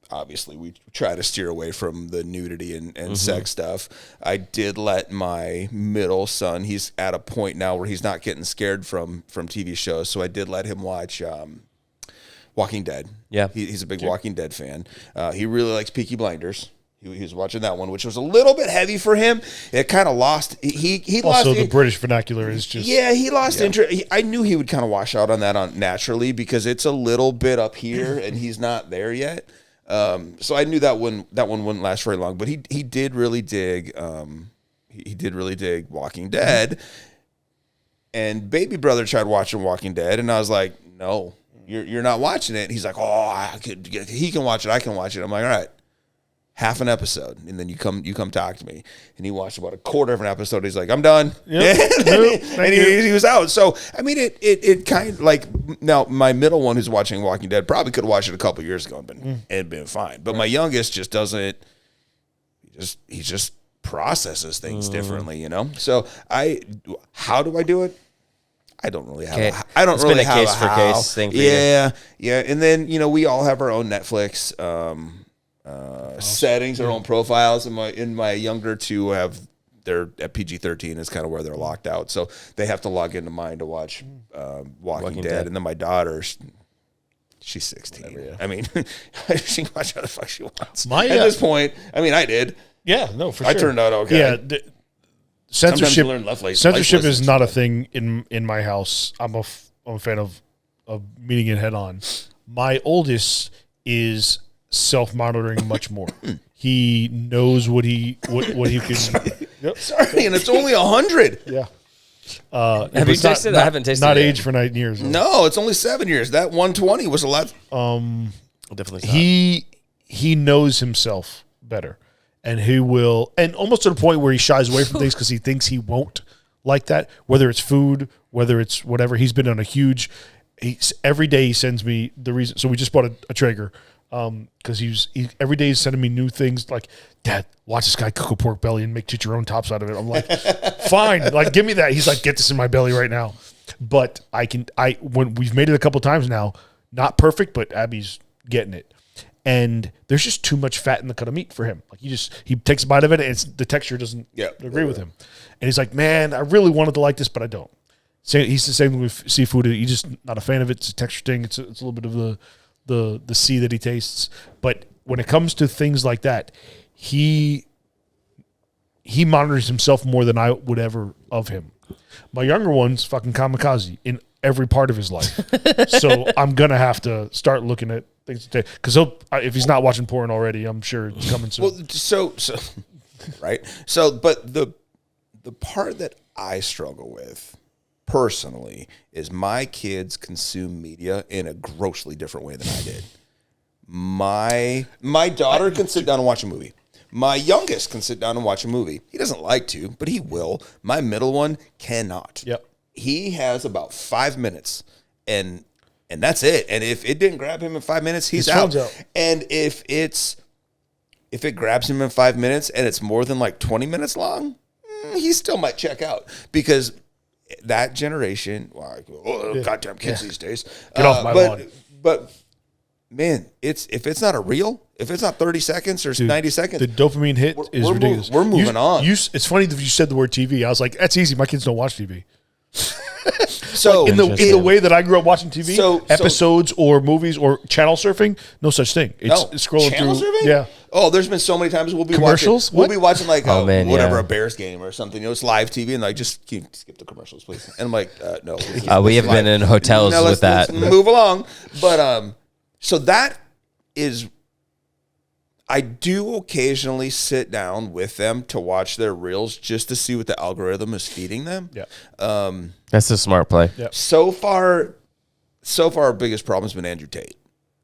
Obviously, we try to steer away from the nudity and sex stuff. I did let my middle son, he's at a point now where he's not getting scared from TV shows, so I did let him watch Walking Dead. Yeah. He's a big Walking Dead fan. He really likes Peaky Blinders. He was watching that one, which was a little bit heavy for him. It kind of lost. He also lost. The British vernacular is just. Yeah, he lost interest. I knew he would kind of wash out on that naturally because it's a little bit up here and he's not there yet. So I knew that one wouldn't last very long, but he did really dig Walking Dead. And baby brother tried watching Walking Dead, and I was like, no, you're not watching it. He's like, he can watch it, I can watch it. I'm like, all right, half an episode, and then you come talk to me. And he watched about a quarter of an episode. He's like, I'm done. Yep. and he was out. So I mean, it kind of like now my middle one who's watching Walking Dead probably could have watched it a couple years ago and been fine. But my youngest just doesn't. He just processes things differently, you know. So how do I do it? I don't really have. It's been a case for case thing for you. Yeah. And then we all have our own Netflix. Settings, their own profiles. In my younger two they're at PG-13 is kind of where they're locked out, so they have to log into mine to watch Walking Dead. And then my daughter, she's 16. Whatever, I mean, she can watch how the fuck she wants. At this point, I mean, I did. Yeah, no, for sure. I turned out okay. Yeah, censorship is not a thing in my house. I'm a fan of meeting it head on. My oldest is self-monitoring much more. He knows what he can. Yep. Sorry, and it's only 100. Yeah. Have you tasted it? I haven't tasted it. Not aged for 9 years. No, it's only 7 years. That 120 was a lot. Definitely. He knows himself better, and he will, and almost to the point where he shies away from things because he thinks he won't like that. Whether it's food, whether it's whatever. He's been on a huge. Every day he sends me the reason. So we just bought a Traeger. Because he every day he's sending me new things like, Dad, watch this guy cook a pork belly and make chicharron tops out of it. I'm like, fine, like give me that. He's like, get this in my belly right now. But when we've made it a couple times now, not perfect, but Abby's getting it. And there's just too much fat in the cut of meat for him. Like he takes a bite of it and the texture doesn't agree with him. And he's like, man, I really wanted to like this, but I don't. He's the same with seafood. He's just not a fan of it. It's a texture thing. It's a little bit of the sea that he tastes. But when it comes to things like that, he monitors himself more than I would ever of him. My younger one's fucking kamikaze in every part of his life. So I'm going to have to start looking at things because if he's not watching porn already, I'm sure it's coming soon. Well, so right. So, but the part that I struggle with personally is my kids consume media in a grossly different way than I did. My daughter can sit down and watch a movie. My youngest can sit down and watch a movie. He doesn't like to, but he will. My middle one cannot. Yep. He has about 5 minutes, and that's it. And if it didn't grab him in 5 minutes, he's out. And if it grabs him in 5 minutes and it's more than like 20 minutes long, he still might check out because that generation, goddamn kids these days. Get off my lawn. But man, if it's not a reel, if it's not 30 seconds or 90 seconds, the dopamine hit is ridiculous. We're moving on. It's funny that you said the word TV. I was like, that's easy. My kids don't watch TV. So like in the way that I grew up watching TV, episodes or movies or channel surfing, no such thing. It's scrolling channel through. Surfing? Yeah. Oh, there's been so many times we'll be commercials. We'll be watching like a Bears game or something. You know, it's live TV, and like just skip the commercials, please. And I'm like, no. We have been in hotels with that. Let's move along. But so that is. I do occasionally sit down with them to watch their reels just to see what the algorithm is feeding them. Yeah. That's a smart play. Yep. So far, our biggest problem has been Andrew Tate.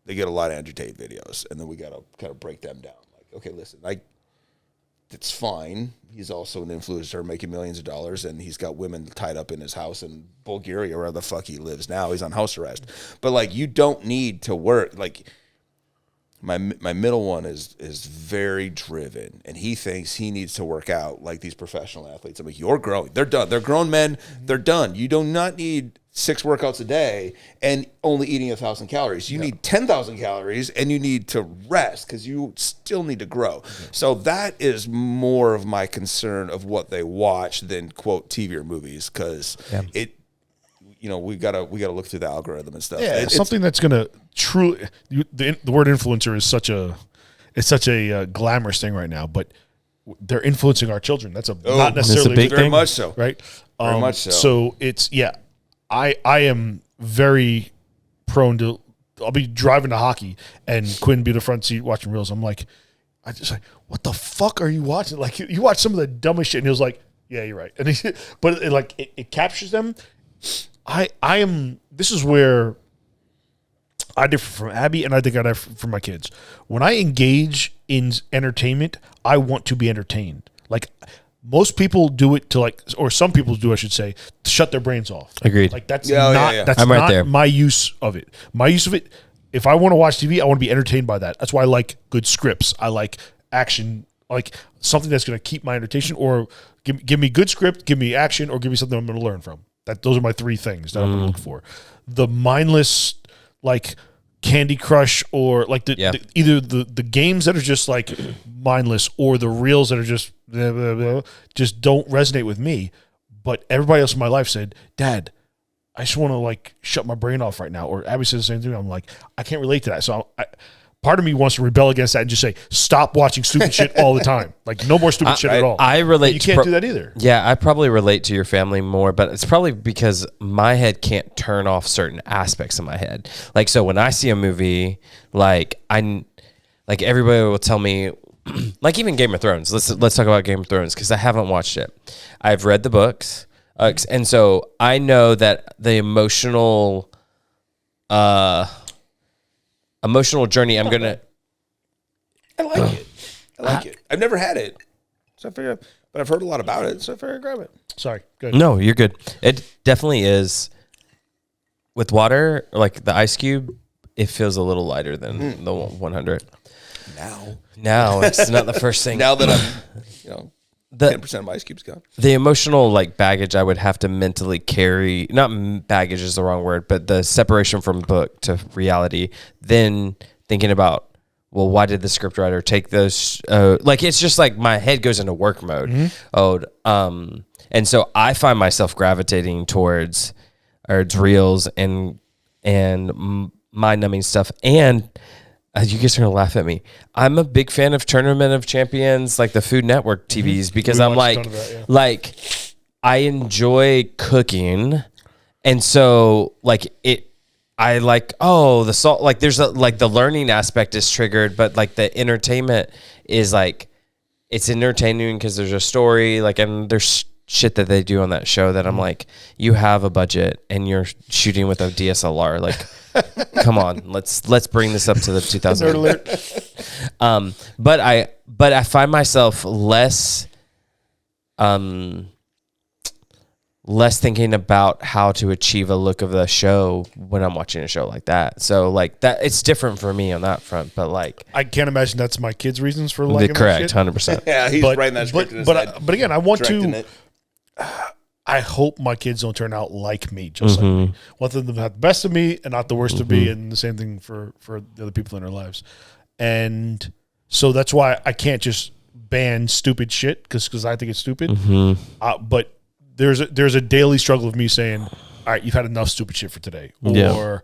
They get a lot of Andrew Tate videos, and then we got to kind of break them down. Like, okay, listen, it's fine. He's also an influencer making millions of dollars, and he's got women tied up in his house in Bulgaria, where the fuck he lives now. He's on house arrest. But, like, you don't need to work. Like, my middle one is very driven, and he thinks he needs to work out like these professional athletes. I'm like, you're growing. They're done. They're grown men. They're done. You do not need 6 workouts a day and only eating 1,000 calories. You need 10,000 calories, and you need to rest because you still need to grow. So that is more of my concern of what they watch than quote TV or movies because it. You know, we gotta look through the algorithm and stuff. Yeah, it's something that's gonna truly. The word influencer is such a glamorous thing right now, but they're influencing our children. That's not necessarily a big very thing. much so, right? Very much so. So it's I am very prone to. I'll be driving to hockey and Quinn be in the front seat watching reels. I'm like, what the fuck are you watching? Like you watch some of the dumbest shit, and he was like, yeah, you're right. And it captures them. I am. This is where I differ from Abby, and I think I differ from my kids. When I engage in entertainment, I want to be entertained. Like most people do it to or some people do, I should say, to shut their brains off. Agreed. Like that's that's I'm right not there. my use of it. My use of it, if I want to watch TV, I want to be entertained by that. That's why I like good scripts. I like action, like something that's going to keep my entertainment, or give me good script, give me action, or give me something I'm going to learn from. Those are my 3 things that I'm going to look for. The mindless, like Candy Crush, or like either the games that are just like mindless, or the reels that are just blah, blah, blah, just don't resonate with me. But everybody else in my life said, Dad, I just want to like shut my brain off right now. Or Abby says the same thing. I'm like, I can't relate to that. So part of me wants to rebel against that and just say, stop watching stupid shit all the time. Like, no more stupid shit at all. I relate. But you can't do that either. Yeah, I probably relate to your family more, but it's probably because my head can't turn off certain aspects of my head. Like, so when I see a movie, like everybody will tell me, like even Game of Thrones. Let's talk about Game of Thrones because I haven't watched it. I've read the books, and so I know that the emotional journey I'm gonna. I like it. I've never had it, so I figure. But I've heard a lot about it, so I figure I grab it. Sorry, good. No, you're good. It definitely is. With water, like the ice cube, it feels a little lighter than the 100. Now it's not the first thing. Now that I'm, 10% of my ice cube's gone. The emotional like baggage I would have to mentally carry, not baggage is the wrong word, but the separation from book to reality, then thinking about, well, why did the scriptwriter take those? Like, it's just like my head goes into work mode. Mm-hmm. And so I find myself gravitating towards reels and mind-numbing stuff. And you guys are going to laugh at me. I'm a big fan of Tournament of Champions, like the Food Network TVs, because I'm like, I enjoy cooking. And so I like, the salt, like there's the learning aspect is triggered, but like the entertainment is like, it's entertaining because there's a story, like, and there's shit that they do on that show that I'm like, you have a budget and you're shooting with a DSLR. Like, come on, let's bring this up to the 2000. but I find myself less thinking about how to achieve a look of the show when I'm watching a show like that. So like that, it's different for me on that front. But like, I can't imagine that's my kids' reasons for liking correct, that shit. 100%. Yeah, he's writing that script in his head, But again, I want directing to. it. I hope my kids don't turn out like me, just like me. I want them to have the best of me and not the worst of me, and the same thing for the other people in their lives. And so that's why I can't just ban stupid shit because I think it's stupid. But there's a daily struggle of me saying, all right, you've had enough stupid shit for today. Or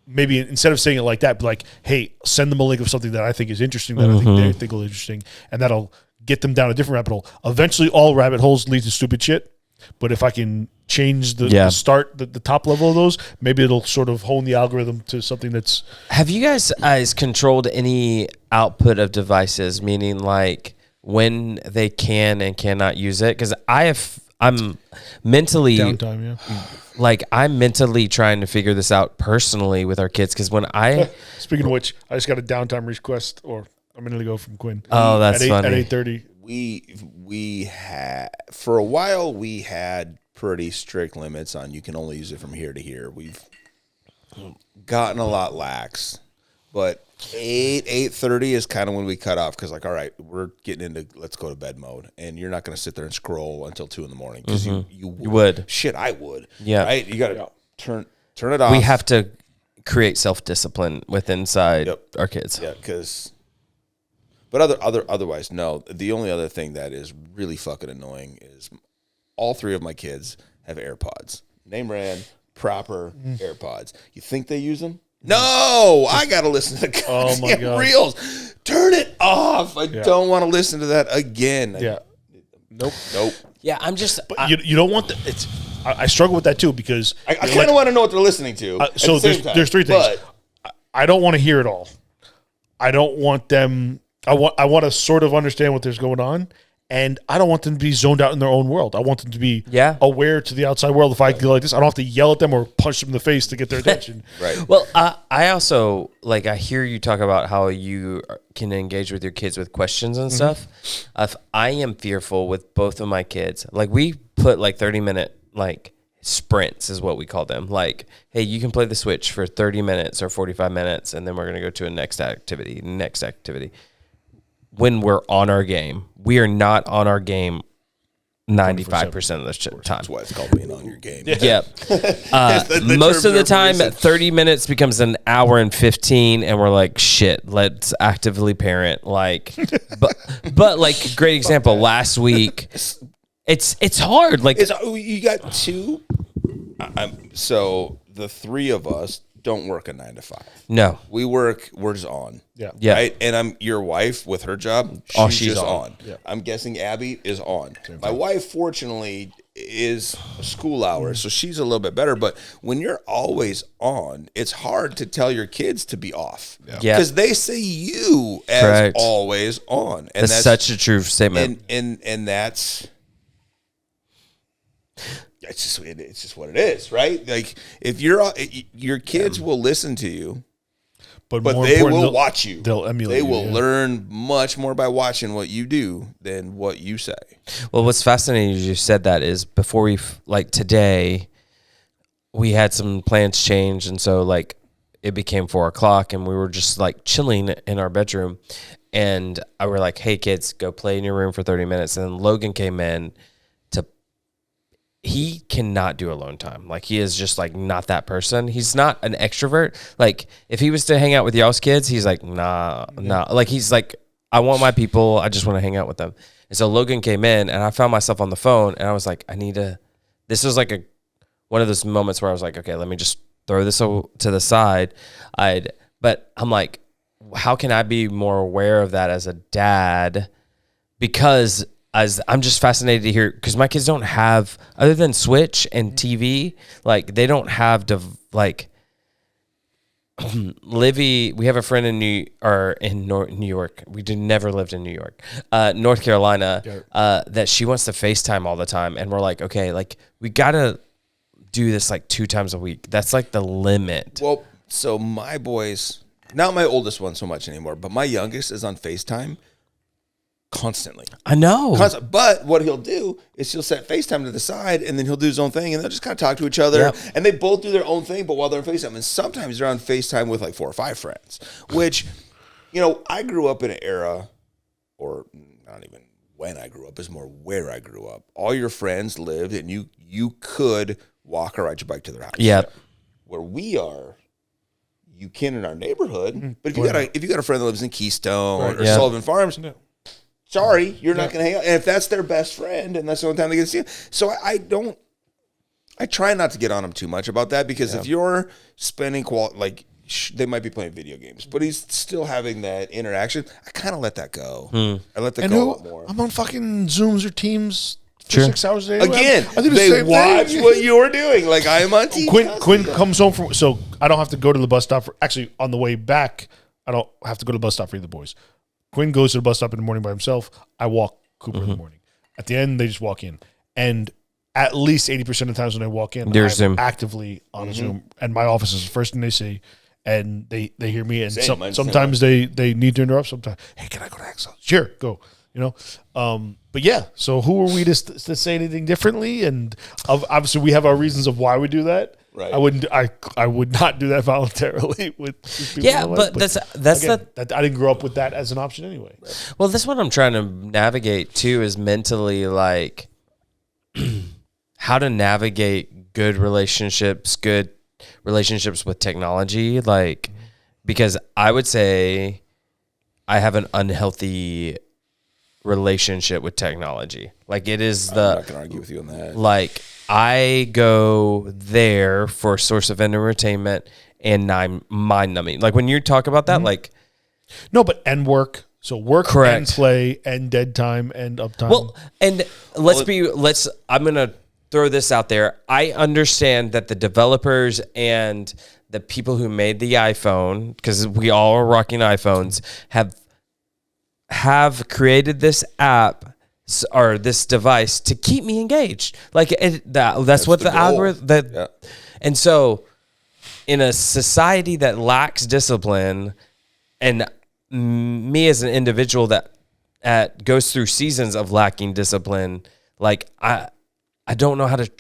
maybe instead of saying it like that, be like, hey, send them a link of something that I think is interesting, that I think they think will be interesting, and that'll get them down a different rabbit hole. Eventually, all rabbit holes lead to stupid shit. But if I can change the top level of those, maybe it'll sort of hone the algorithm to something that's. Have you guys controlled any output of devices, meaning like when they can and cannot use it? Because I'm mentally Downtime, like I'm mentally trying to figure this out personally with our kids. Because when I speaking of which, I just got a downtime request or a minute ago from Quinn. Oh, that's funny. At 8:30. We had for a while we had pretty strict limits on you can only use it from here to here. We've gotten a lot lax, but 8:30 is kind of when we cut off because like, all right, we're getting into let's go to bed mode, and you're not going to sit there and scroll until 2 a.m. because you would. Shit, I would. Yeah, right. You got to turn it off. We have to create self-discipline inside our kids. Yeah, because. But otherwise, no. The only other thing that is really fucking annoying is all 3 of my kids have AirPods. Name brand, proper AirPods. You think they use them? No! I got to listen to the goddamn reels. Turn it off. I don't want to listen to that again. Yeah. Nope. Yeah, I'm just... But you don't want the... I struggle with that too because... I kind of want to know what they're listening to. So there's 3 things. I don't want to hear it all. I don't want them... I want to sort of understand what there's going on, and I don't want them to be zoned out in their own world. I want them to be aware to the outside world. If I go like this, I don't have to yell at them or punch them in the face to get their attention. Right. Well, I also, like, I hear you talk about how you can engage with your kids with questions and stuff. I am fearful with both of my kids. Like, we put, like, 30-minute, like, sprints is what we call them. Like, hey, you can play the Switch for 30 minutes or 45 minutes, and then we're going to go to a next activity. When we're on our game, we are not on our game 95% of the time. That's why it's called being on your game. Yeah. Most of the time, 30 minutes becomes an hour and 15, and we're like, shit, let's actively parent. Like, but like, great example. Last week, it's hard. Like, you got 2. So the 3 of us don't work a 9 to 5. No, we're just on. Yeah. Right. And your wife with her job, she's just on. Yeah. I'm guessing Abby is on. My wife, fortunately, is school hours, so she's a little bit better. But when you're always on, it's hard to tell your kids to be off. Yeah. Because they see you as always on. And that's such a true statement. And that's. It's just what it is, right? Like if your kids will listen to you, but they will watch you. They'll emulate. They will learn much more by watching what you do than what you say. Well, what's fascinating is you said that is before like today, we had some plans change, and so like it became 4:00, and we were just like chilling in our bedroom, and I were like, "Hey kids, go play in your room for 30 minutes," and then Logan came in. He cannot do alone time. Like, he is just like not that person. He's not an extrovert. Like, if he was to hang out with y'all's kids, he's like, nah. Like, he's like, I want my people. I just want to hang out with them. And so Logan came in, and I found myself on the phone, and I was like, this was like one of those moments where I was like, okay, let me just throw this to the side. But I'm like, how can I be more aware of that as a dad? Because I'm just fascinated to hear, because my kids don't have, other than Switch and TV, like they don't have Livy. We have a friend in New York. We never lived in New York, North Carolina, that she wants to FaceTime all the time, and we're like, okay, like we gotta do this like 2 times a week. That's like the limit. Well, so my boys, not my oldest one so much anymore, but my youngest is on FaceTime constantly. I know. But what he'll do is he'll set FaceTime to the side, and then he'll do his own thing, and they'll just kind of talk to each other. Yep. And they both do their own thing, but while they're on FaceTime, and sometimes they're on FaceTime with like 4 or 5 friends, which, I grew up in an era, or not even when I grew up, is more where I grew up. All your friends lived, and you could walk or ride your bike to their house. Yep. Where we are, you can in our neighborhood, but if you got a friend that lives in Keystone or Sullivan Farms, sorry, you're not going to hang out. And if that's their best friend, and that's the only time they get to see you, so I try not to get on them too much about that, because if you're spending they might be playing video games, but he's still having that interaction. I kind of let that go. I let that go a lot more. I'm on fucking Zooms or Teams for 6 hours a day. Again, I do the they same watch thing. what you're doing. Like, I am on Teams. Quinn comes home from, so I don't have to go to the bus stop. Actually, on the way back, I don't have to go to the bus stop for either boys. Quinn goes to the bus stop in the morning by himself. I walk Cooper in the morning. At the end, they just walk in. And at least 80% of the times when I walk in, I'm actively on Zoom. And my office is the first thing they see. And they hear me. And sometimes they need to interrupt. Sometimes, hey, can I go to Axel? Sure, go. But yeah, so who are we to say anything differently? And obviously we have our reasons of why we do that. Right. I would not do that voluntarily with people. Yeah, but that's again, I didn't grow up with that as an option anyway. Right. Well, that's what I'm trying to navigate too, is mentally, like, how to navigate good relationships with technology, like, because I would say I have an unhealthy relationship with technology. Like, it is I'm not gonna argue with you on that. Like, I go there for a source of entertainment and I'm mind numbing. Like, when you talk about that, like, no, but and work. So work correct. And play and dead time and uptime. Well, and I'm gonna throw this out there. I understand that the developers and the people who made the iPhone, because we all are rocking iPhones, have created this app or this device to keep me engaged. Like, that's what the algorithm. And so, in a society that lacks discipline, and me as an individual that goes through seasons of lacking discipline, like, I don't know how to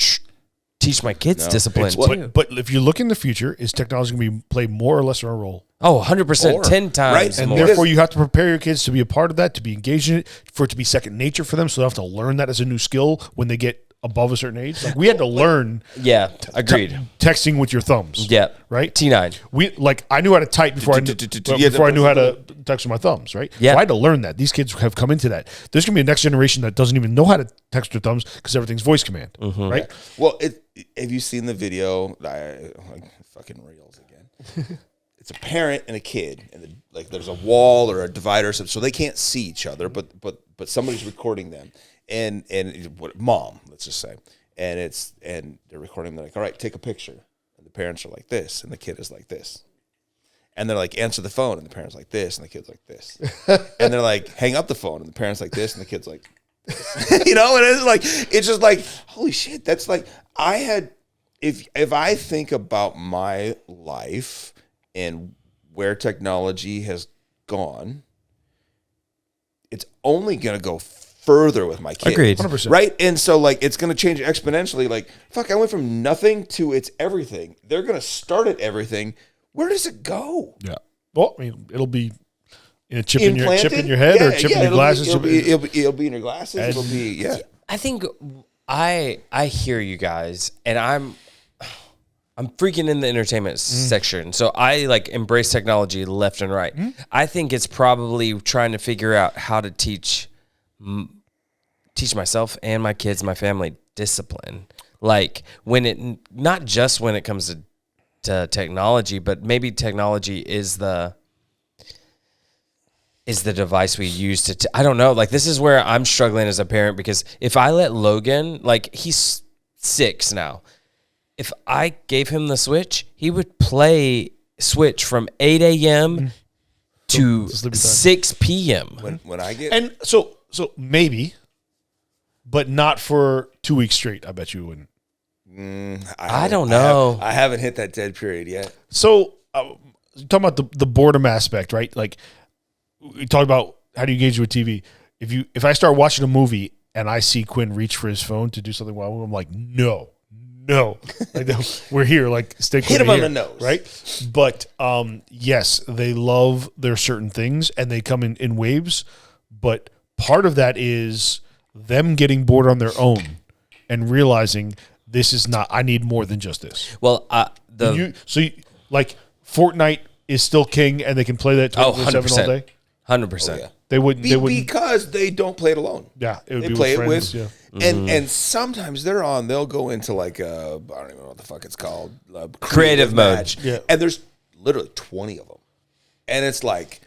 teach my kids discipline too. But if you look in the future, is technology going to play more or less of a role? Oh, 100%, 10 times right? And more. therefore, you have to prepare your kids to be a part of that, to be engaged in it, for it to be second nature for them, so they have to learn that as a new skill when they get above a certain age. Like, we had to learn. Yeah, agreed. Texting with your thumbs. Yeah, right. T9. I knew how to type before I knew how to text with my thumbs. Right. Yeah, so I had to learn that. These kids have come into that. There's gonna be a next generation that doesn't even know how to text with thumbs because everything's voice command. Right. Well, have you seen the video? Fucking reels again. It's a parent and a kid, and there's a wall or a divider, so they can't see each other, but somebody's recording them, and mom, let's just say, and they're recording. They're like, all right, take a picture, and the parents are like this, and the kid is like this, and they're like, answer the phone, and the parents like this, and the kid's like this, and they're like, hang up the phone, and the parents like this, and the kid's like, and it's just like, holy shit, that's like, if I think about my life and where technology has gone, it's only going to go further with my kids. Agreed. 100%. Right? And so, like, it's going to change exponentially. Like, fuck, I went from nothing to it's everything. They're going to start at everything. Where does it go? Yeah. Well, I mean, it'll be a chip in your head, or chip in your glasses. It'll be in your glasses. It'll be, I think I hear you guys, and I'm freaking in the entertainment section. So I embrace technology left and right. I think it's probably trying to figure out how to teach myself and my kids, my family, discipline. Like, not just when it comes to technology, but maybe technology is the device we use to, I don't know. Like, this is where I'm struggling as a parent, because if I let Logan, he's 6 now, if I gave him the Switch, he would play Switch from 8 a.m. to 6 p.m. When I get... And so maybe, but not for 2 weeks straight. I bet you wouldn't. I don't know. I haven't hit that dead period yet. So talking about the boredom aspect, right? Like, we talked about how do you engage with TV. if I start watching a movie and I see Quinn reach for his phone to do something while I'm like, no. Like, no, we're here. Like, stay Hit him on the nose. right? But yes, they love their certain things and they come in waves. But part of that is them getting bored on their own and realizing this is not. I need more than just this. Well, like Fortnite is still king, and they can play that 24/7 all day. 100%. They wouldn't because they don't play it alone. Yeah, it would they be play with friends, it with, yeah. and sometimes they'll go into like I don't even know what the fuck it's called, creative mode. match. Yeah, and there's literally 20 of them, and it's like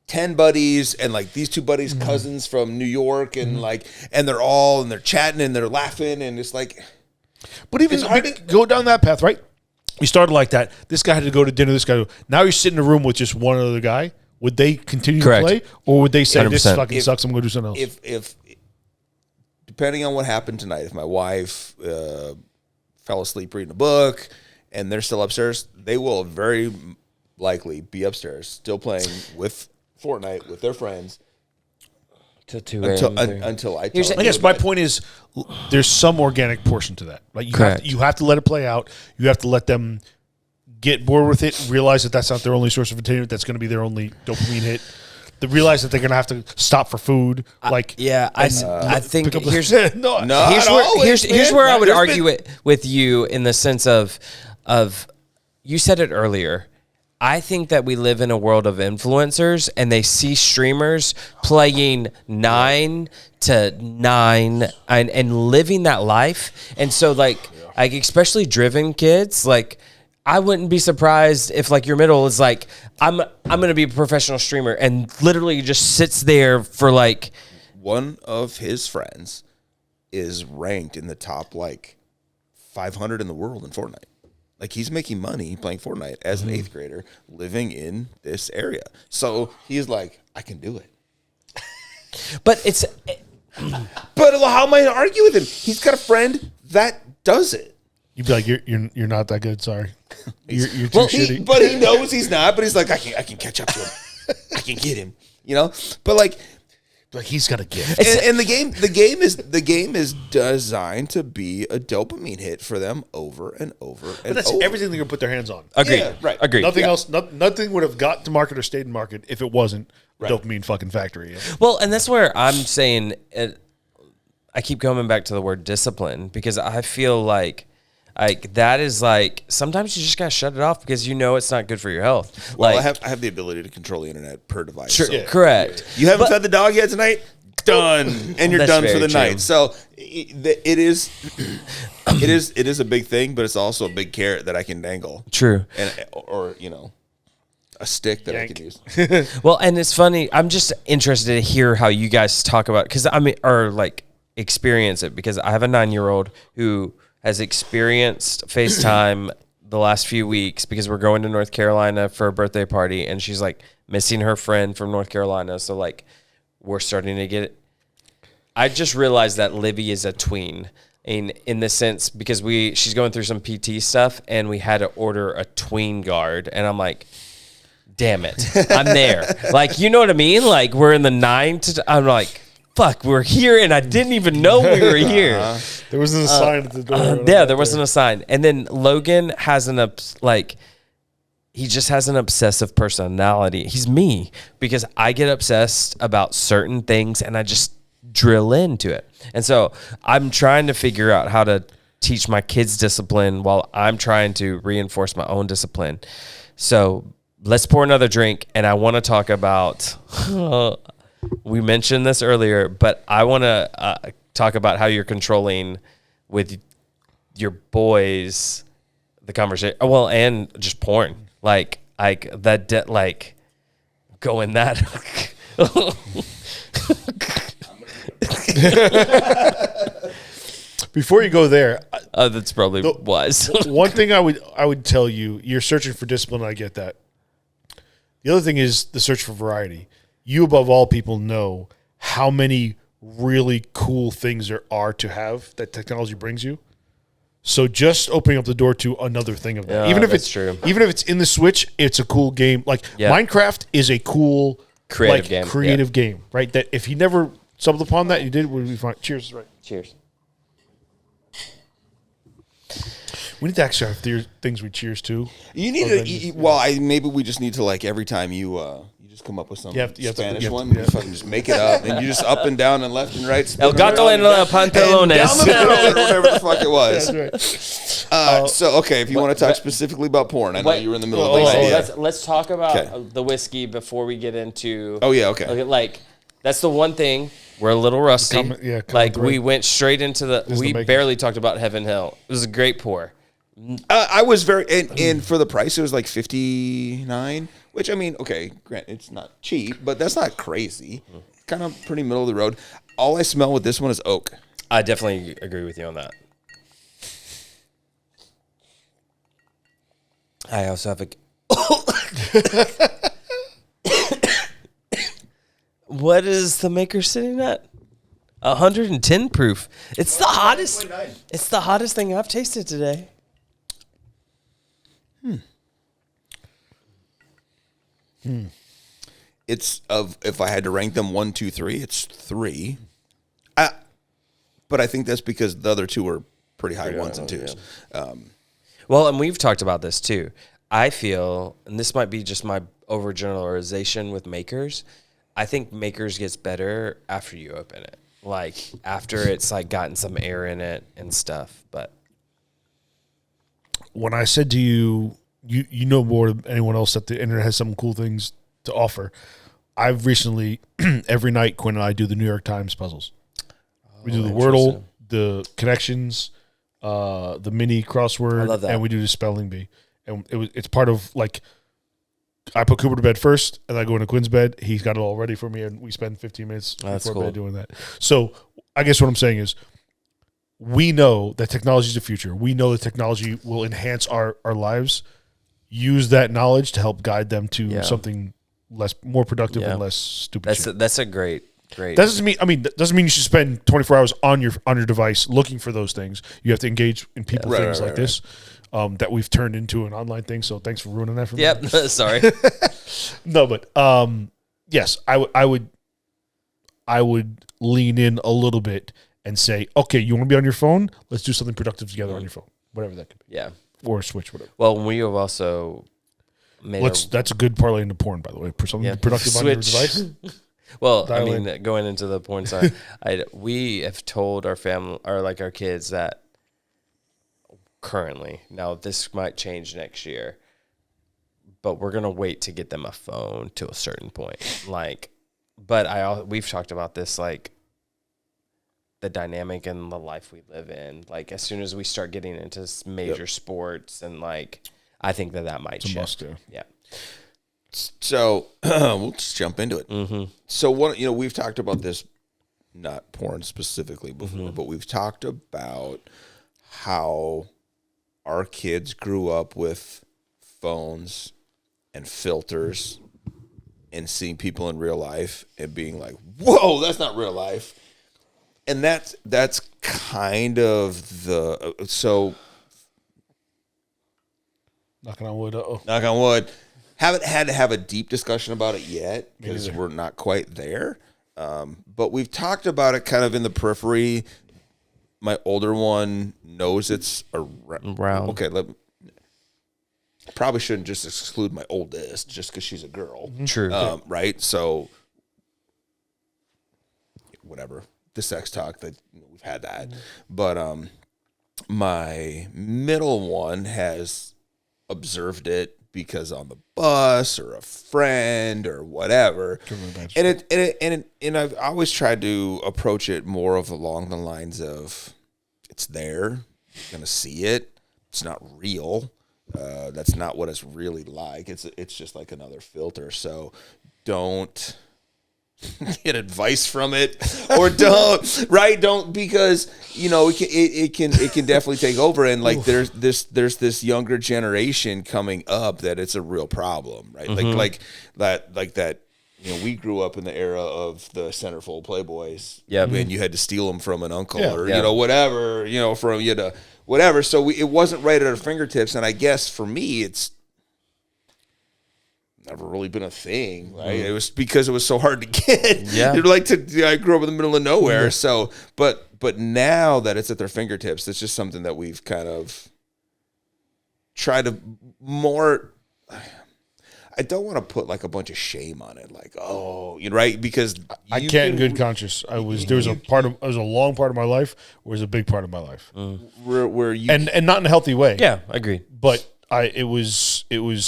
10 buddies and like these two buddies, cousins from New York, and and they're chatting and they're laughing, and it's like, but even go down that path, right? You started like that. This guy had to go to dinner. This guy. Now you're sitting in a room with just one other guy. Would they continue to play, or would they say 100%. This fucking sucks? I'm going to do something else. If depending on what happened tonight, if my wife fell asleep reading a book and they're still upstairs, they will very likely be upstairs still playing with Fortnite with their friends till 2 a.m. until I tell them. I guess my point is there's some organic portion to that. Like you have to let it play out. You have to let them get bored with it, realize that that's not their only source of entertainment, that's going to be their only dopamine hit. They realize that they're going to have to stop for food. I think here's here's where I would argue with you in the sense of you said it earlier. I think that we live in a world of influencers, and they see streamers playing 9 to 9 and living that life, and so like especially driven kids, like. I wouldn't be surprised if like your middle is like, I'm going to be a professional streamer, and literally just sits there for like. One of his friends is ranked in the top like 500 in the world in Fortnite. Like, he's making money playing Fortnite as an 8th grader living in this area. So he's like, I can do it. But how am I to argue with him? He's got a friend that does it. You'd be like, you're not that good. Sorry, you're too shitty. But he knows he's not. But he's like, I can catch up to him. I can get him. You know. But like he's got a gift. And the game is designed to be a dopamine hit for them over and over and that's over. everything they're gonna put their hands on. Agreed. Yeah, right. Agreed. Nothing else. Nothing would have got to market or stayed in market if it wasn't dopamine fucking factory. Yeah. Well, and that's where I'm saying I keep coming back to the word discipline, because I feel like that is like, sometimes you just gotta shut it off because you know it's not good for your health. Well, like, I have the ability to control the internet per device. Sure, correct. You haven't fed the dog yet tonight? Done, and you're done for the night. So it is a big thing, but it's also a big carrot that I can dangle. True, or a stick that I can use. Well, and it's funny. I'm just interested to hear how you guys talk about, because or like experience it, because I have a 9-year-old who has experienced FaceTime the last few weeks because we're going to North Carolina for a birthday party, and she's like missing her friend from North Carolina. So like we're starting to get it. I just realized that Livy is a tween in the sense, because she's going through some PT stuff, and we had to order a tween guard, and I'm like, damn it, I'm there. Like, you know what I mean? Like, we're in the 9 to, I'm like, fuck, we're here, and I didn't even know we were here. There wasn't a sign at the door. There wasn't a sign. And then Logan has he just has an obsessive personality. He's me, because I get obsessed about certain things, and I just drill into it. And so I'm trying to figure out how to teach my kids discipline while I'm trying to reinforce my own discipline. So let's pour another drink, and I want to talk about we mentioned this earlier, but I want to talk about how you're controlling with your boys the conversation. Well, and just porn, like that, like going that. Before you go there, that's probably wise. One thing I would tell you: you're searching for discipline. I get that. The other thing is the search for variety. You, above all people, know how many really cool things there are to have that technology brings you. So just opening up the door to another thing of that. Even if it's true. Even if it's in the Switch, it's a cool game. Like Minecraft is a cool creative game, right? That if you never stumbled upon that, you did. Would be fine. Cheers. Right. Cheers. We need to actually have things we cheers to. You need to. Maybe we just need to like every time you just come up with some Spanish one. You fucking just make it up, and you just up and down and left and right. El gato en la pantalones. Down the middle, or whatever the fuck it was. That's right. So okay, if you want to talk specifically about porn, I know you were in the middle of the idea. Let's talk about the whiskey before we get into. Oh yeah, okay. Like that's the one thing we're a little rusty. We went straight into we barely talked about Heaven Hill. It was a great pour. I was very and for the price it was like $59, which I mean, okay, granted it's not cheap, but that's not crazy. Kind of pretty middle of the road. All I smell with this one is oak. I definitely agree with you on that. I also have What is the maker sitting at? 110 proof. It's the hottest. It's the hottest thing I've tasted today. It's if I had to rank them 1, 2, 3, it's 3. But I think that's because the other two were pretty high ones and twos. Yeah. Well, and we've talked about this too. I feel, and this might be just my overgeneralization with makers, I think makers gets better after you open it. Like after it's like gotten some air in it and stuff. But when I said to you, you know more than anyone else that the internet has some cool things to offer. I've recently, every night, Quinn and I do the New York Times puzzles. We do the Wordle, the connections, the mini crossword, I love that. and we do the spelling bee. And it's part of, like, I put Cooper to bed first, and I go into Quinn's bed. He's got it all ready for me, and we spend 15 minutes before bed doing that. So I guess what I'm saying is we know that technology is the future. We know that technology will enhance our lives. Use that knowledge to help guide them to something more productive and less stupid. That's a great. That doesn't mean you should spend 24 hours on your device looking for those things. You have to engage in people things like this that we've turned into an online thing. So thanks for ruining that for me. Yep. Sorry. No, but yes, I would lean in a little bit and say, okay, you want to be on your phone? Let's do something productive together on your phone, whatever that could be. Yeah. Or Switch, whatever. Well, we have also made that's a good parlay into porn, by the way. Something productive on your device. Well, going into the porn side, we have told our family, or like our kids, that currently, now this might change next year, but we're gonna wait to get them a phone to a certain point. Like, but we've talked about this, like the dynamic and the life we live in. Like, as soon as we start getting into major sports, and like, I think that might shift. Must do. Yeah. So we'll just jump into it. Mm-hmm. So we've talked about this, not porn specifically before, but we've talked about how our kids grew up with phones and filters and seeing people in real life and being like, whoa, that's not real life. And that's kind of so knocking on wood. Knock on wood. Haven't had to have a deep discussion about it yet because we're not quite there. But we've talked about it kind of in the periphery. My older one knows it's around. Okay, probably shouldn't just exclude my oldest just because she's a girl. True. Right? So, whatever. The sex talk, that we've had that. But my middle one has observed it because on the bus or a friend or whatever, and I've always tried to approach it more of along the lines of, it's there, you're gonna see it, it's not real, that's not what it's really like. It's just like another filter. So don't get advice from it, or don't, because it can definitely take over, and like there's this younger generation coming up that it's a real problem, right? Mm-hmm. Like that we grew up in the era of the centerfold Playboys, and you had to steal them from an uncle or whatever, from you to whatever. So it wasn't right at our fingertips, and I guess for me never really been a thing, right? It was because it was so hard to get. Yeah. I grew up in the middle of nowhere. So, but now that it's at their fingertips, it's just something that we've kind of tried to more. I don't want to put like a bunch of shame on it, like, oh, right? Because I can't in good conscience. There was a long part of my life where it was a big part of my life. where you and not in a healthy way. Yeah, I agree. But it was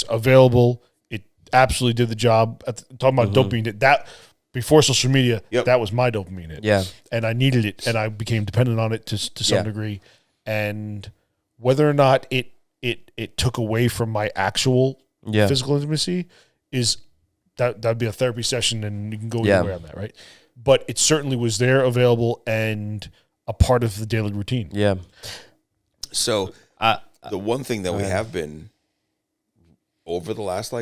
available. It absolutely did the job. Talking about dopamine, that before social media, that was my dopamine hit. Yeah. And I needed it, and I became dependent on it to some degree. And whether or not it took away from my actual physical intimacy is that'd be a therapy session, and you can go either way on that, right? But it certainly was there, available, and a part of the daily routine. Yeah. So the one thing that we have been over the last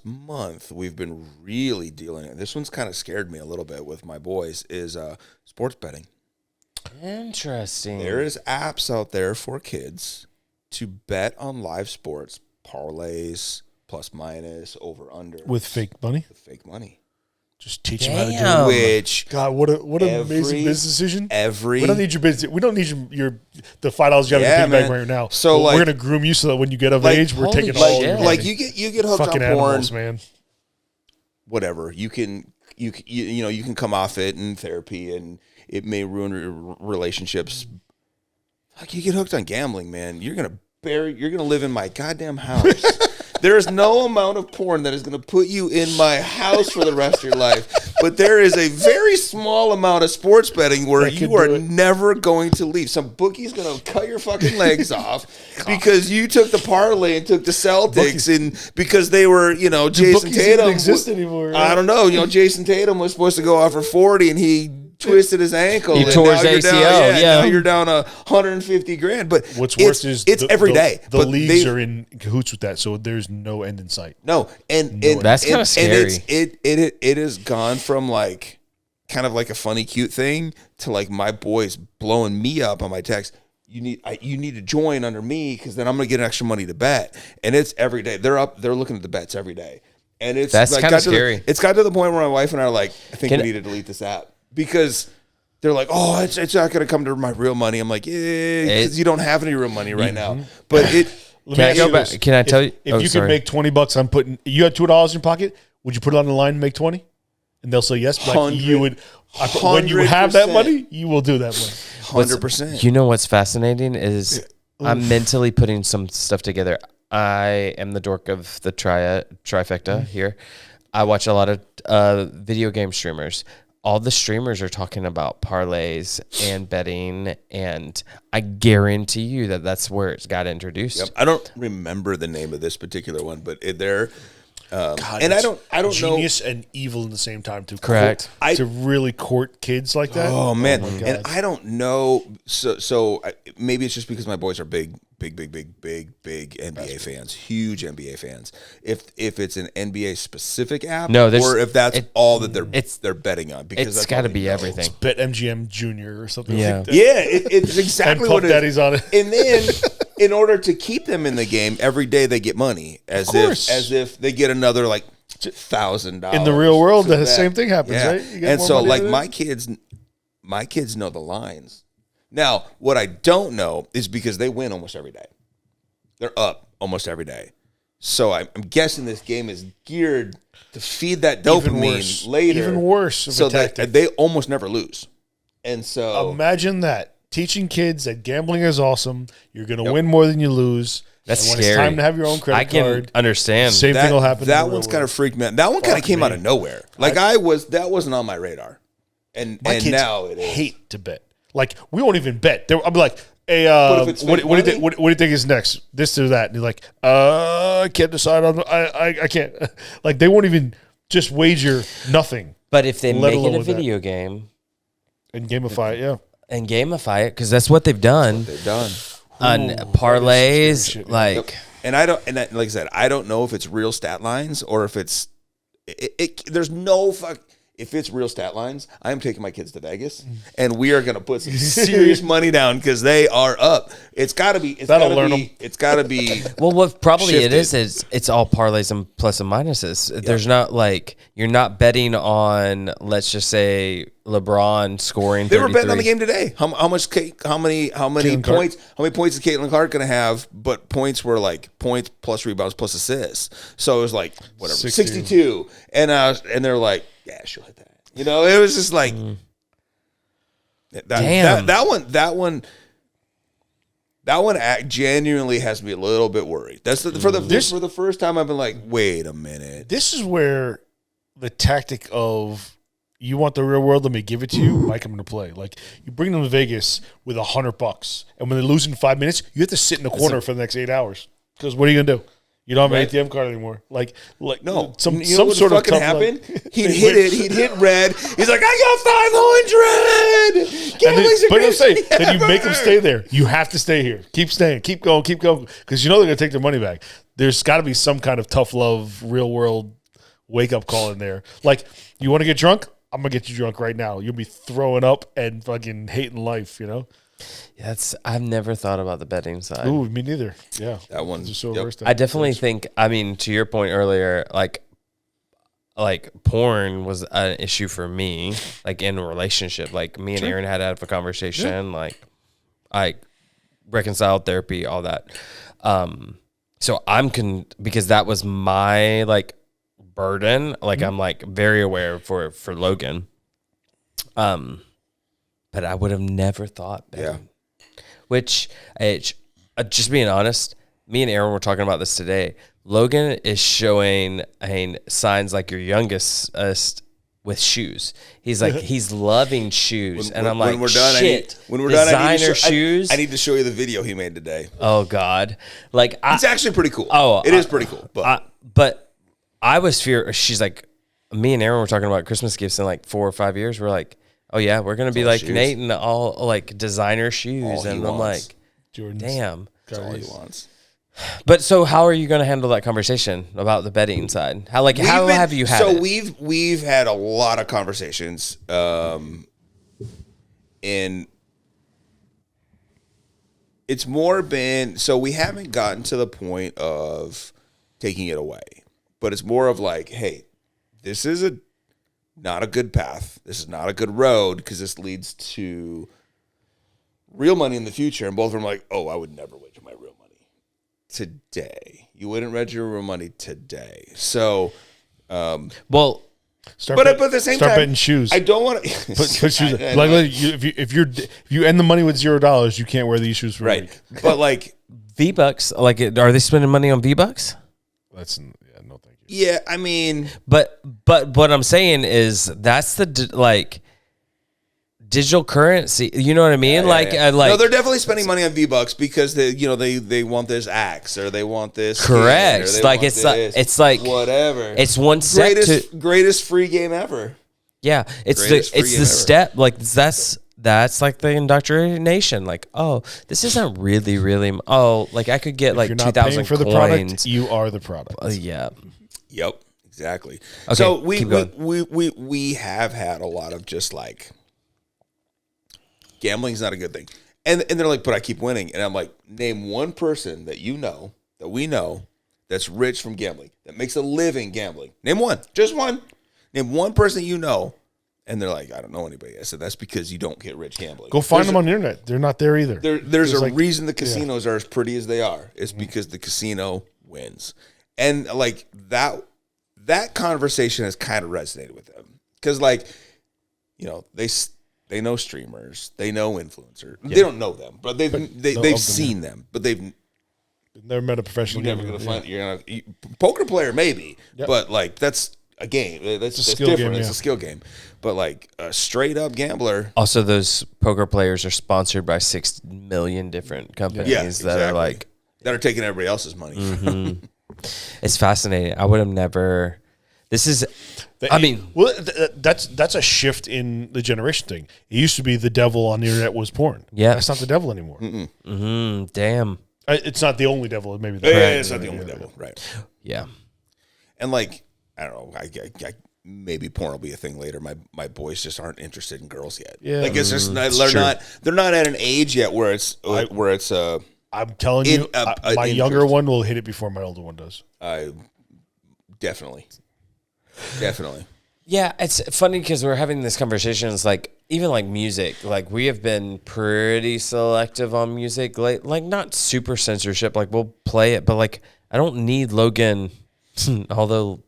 month, we've been really dealing. This one's kind of scared me a little bit with my boys is sports betting. Interesting. There is apps out there for kids to bet on live sports, parlays, plus minus, over under With fake money? With fake money. Just teach them how to do it. Which God, what an amazing business decision. We don't need your business. We don't need your the $5 you have in the piggy bank right now. So we're gonna groom you so that when you get of age, we're taking all your like you get hooked fucking on porn, animals, man. Whatever you can come off it in therapy, and it may ruin your relationships. Like you get hooked on gambling, man. You're gonna live in my goddamn house. There is no amount of porn that is going to put you in my house for the rest of your life. But there is a very small amount of sports betting where you are never going to leave. Some bookie's going to cut your fucking legs off because you took the parlay and took the Celtics, and because they were, Jason Tatum don't exist anymore. I don't know. Jason Tatum was supposed to go out for 40, and he twisted his ankle. He tore his ACL. Now you're down $150,000. But what's worse is it's every day. The leagues are in cahoots with that, so there's no end in sight. No, and that's kind of scary. And it has gone from like kind of like a funny, cute thing to like my boys blowing me up on my text. You need to join under me because then I'm gonna get extra money to bet. And it's every day. They're looking at the bets every day. And that's kind of scary. It's got to the point where my wife and I are like, I think we need to delete this app. Because they're like, oh, it's not going to come to my real money. I'm like, because you don't have any real money right now. But Can I go back? Can I tell you? If you could make $20, you had $2 in your pocket, would you put it on the line and make 20? And they'll say yes. Like you would. When you have that money, you will do that money. 100%. You know what's fascinating is I'm mentally putting some stuff together. I am the dork of the trifecta here. I watch a lot of video game streamers. All the streamers are talking about parlays and betting, and I guarantee you that that's where it's got introduced. Yep. I don't remember the name of this particular one, but they're God, and I don't genius know, and evil in the same time. Correct. To really court kids like that. Oh man, and I don't know. So maybe it's just because my boys are big NBA fans, huge NBA fans. If it's an NBA specific app, or if that's all that they're betting on, because it's got to be everything. It's Bet MGM Junior or something. Yeah, like that. Yeah, it's exactly and what it Daddy's is. on it. And then, in order to keep them in the game, every day they get money, as if they get another like $1,000. In the real world, the same thing happens, right? And so, like my kids know the lines. Now, what I don't know is because they win almost every day. They're up almost every day. So I'm guessing this game is geared to feed that dopamine later. Even worse. So that they almost never lose. And so imagine that. Teaching kids that gambling is awesome. You're going to win more than you lose. That's and when scary. It's time to have your own credit I can card. Understand. Same thing will happen. That one's kind of freaked me out. That one kind of came out of nowhere. Like that wasn't on my radar. And my kids now it is. Hate to bet. Like we won't even bet. I'm like, hey, what do you think is next? This or that? And you're like, I can't decide on. I can't. Like they won't even just wager nothing. But if they make it a video game and gamify it, and gamify it, because that's what they've done. On parlays, like, and like I said, I don't know if it's real stat lines or if it's. There's no fuck. if it's real stat lines, I am taking my kids to Vegas, and we are going to put some serious money down because they are up. It's got to be. It's got to be. It's got to be. Well, what probably shifted. it is it's all parlays and plus and minuses. There's not like you're not betting on, let's just say, LeBron scoring. They 33. were betting on the game today. How many points? How many points is Caitlin Clark going to have? But points were like points plus rebounds plus assists. So it was like whatever 62, and they're like, yeah, she'll hit that. You know, it was just like that one genuinely has me a little bit worried. That's for the first time I've been like, wait a minute. This is where the tactic of you want the real world, let me give it to you, might come into play. Like you bring them to Vegas with $100, and when they lose in 5 minutes, you have to sit in the corner for the next 8 hours. Because what are you gonna do? You don't have an ATM card anymore. Like no. Some you know what sort of fucking happened. He'd hit it. He'd hit red. He's like, I got 500. But I'm saying, then you make them stay there. You have to stay here. Keep staying. Keep going. Keep going. Because you know they're gonna take their money back. There's got to be some kind of tough love, real world wake up call in there. Like, you want to get drunk? I'm gonna get you drunk right now. You'll be throwing up and fucking hating life. You know. Yeah, I've never thought about the betting side. Ooh, me neither. Yeah, that one's so versed. I definitely think. I mean, to your point earlier, like porn was an issue for me, like in a relationship. Like me and Aaron had to have a conversation. Yeah. Like I reconciled therapy, all that. So because that was my like burden. Like I'm like very aware for Logan. But I would have never thought that. Yeah. Which, just being honest, me and Aaron were talking about this today. Logan is showing signs like your youngest with shoes. He's like, he's loving shoes. And I'm like, when we're done, designer shoes. I need to show you the video he made today. Oh, God. Like, it's actually pretty cool. It is pretty cool. But I was she's like, me and Aaron were talking about Christmas gifts in like 4 or 5 years. We're like, oh yeah, we're gonna be like shoes. Nate and all like designer shoes, and I'm like, Jordans. Damn, that's all he wants. But so, how are you gonna handle that conversation about the betting side? How have you had? So we've had a lot of conversations, and it's more been so we haven't gotten to the point of taking it away, but it's more of like, hey, this is not a good path. This is not a good road because this leads to real money in the future. And both of them are like, oh, I would never wager my real money today. You wouldn't wager your real money today. So, well, but at the same time, start betting shoes. I don't want to put shoes. If you end the money with $0, you can't wear these shoes for a week. But like V-Bucks, like, are they spending money on V-Bucks? That's no thank you. Yeah, I mean, but what I'm saying is that's the digital currency. You know what I mean? Yeah. No, they're definitely spending money on V-Bucks because they want this axe or they want this. Correct. Like it's like whatever. It's one step greatest free game ever. Yeah, it's the step like that's like the indoctrination. Like, oh, this isn't really like I could get like 2,000 for the product. You are the product. Yeah. Yep. Exactly. Okay, so we have had a lot of just like gambling's not a good thing, and they're like, but I keep winning, and I'm like, name one person that we know that's rich from gambling that makes a living gambling. Name one, just one. Name one person you know. And they're like, I don't know anybody. I said, that's because you don't get rich gambling. Go find them on the internet. They're not there either. There's a reason the casinos are as pretty as they are. It's because the casino wins. And like that conversation has kind of resonated with them. Because like, they know streamers. They know influencers. Yeah. They don't know them, but they've seen them. But they've never met a professional gamer. You're never going to find poker player maybe. Yep. But like that's a game. That's different. Game, yeah. It's a skill game. But like a straight up gambler. Also, those poker players are sponsored by 6 million different companies that are like that are taking everybody else's money. Mm-hmm. It's fascinating. I would have never. This is. That's a shift in the generation thing. It used to be the devil on the internet was porn. Yeah, that's not the devil anymore. Damn. It's not the only devil. Maybe it's not the only devil. Right. Yeah. And like I don't know. maybe porn will be a thing later. My boys just aren't interested in girls yet. Yeah. Like it's just they're not at an age yet where it's I'm telling you, my younger one will hit it before my older one does. Definitely. Yeah, it's funny because we're having this conversation. It's like, even like music, like we have been pretty selective on music, like not super censorship. Like we'll play it, but like I don't need Logan. Although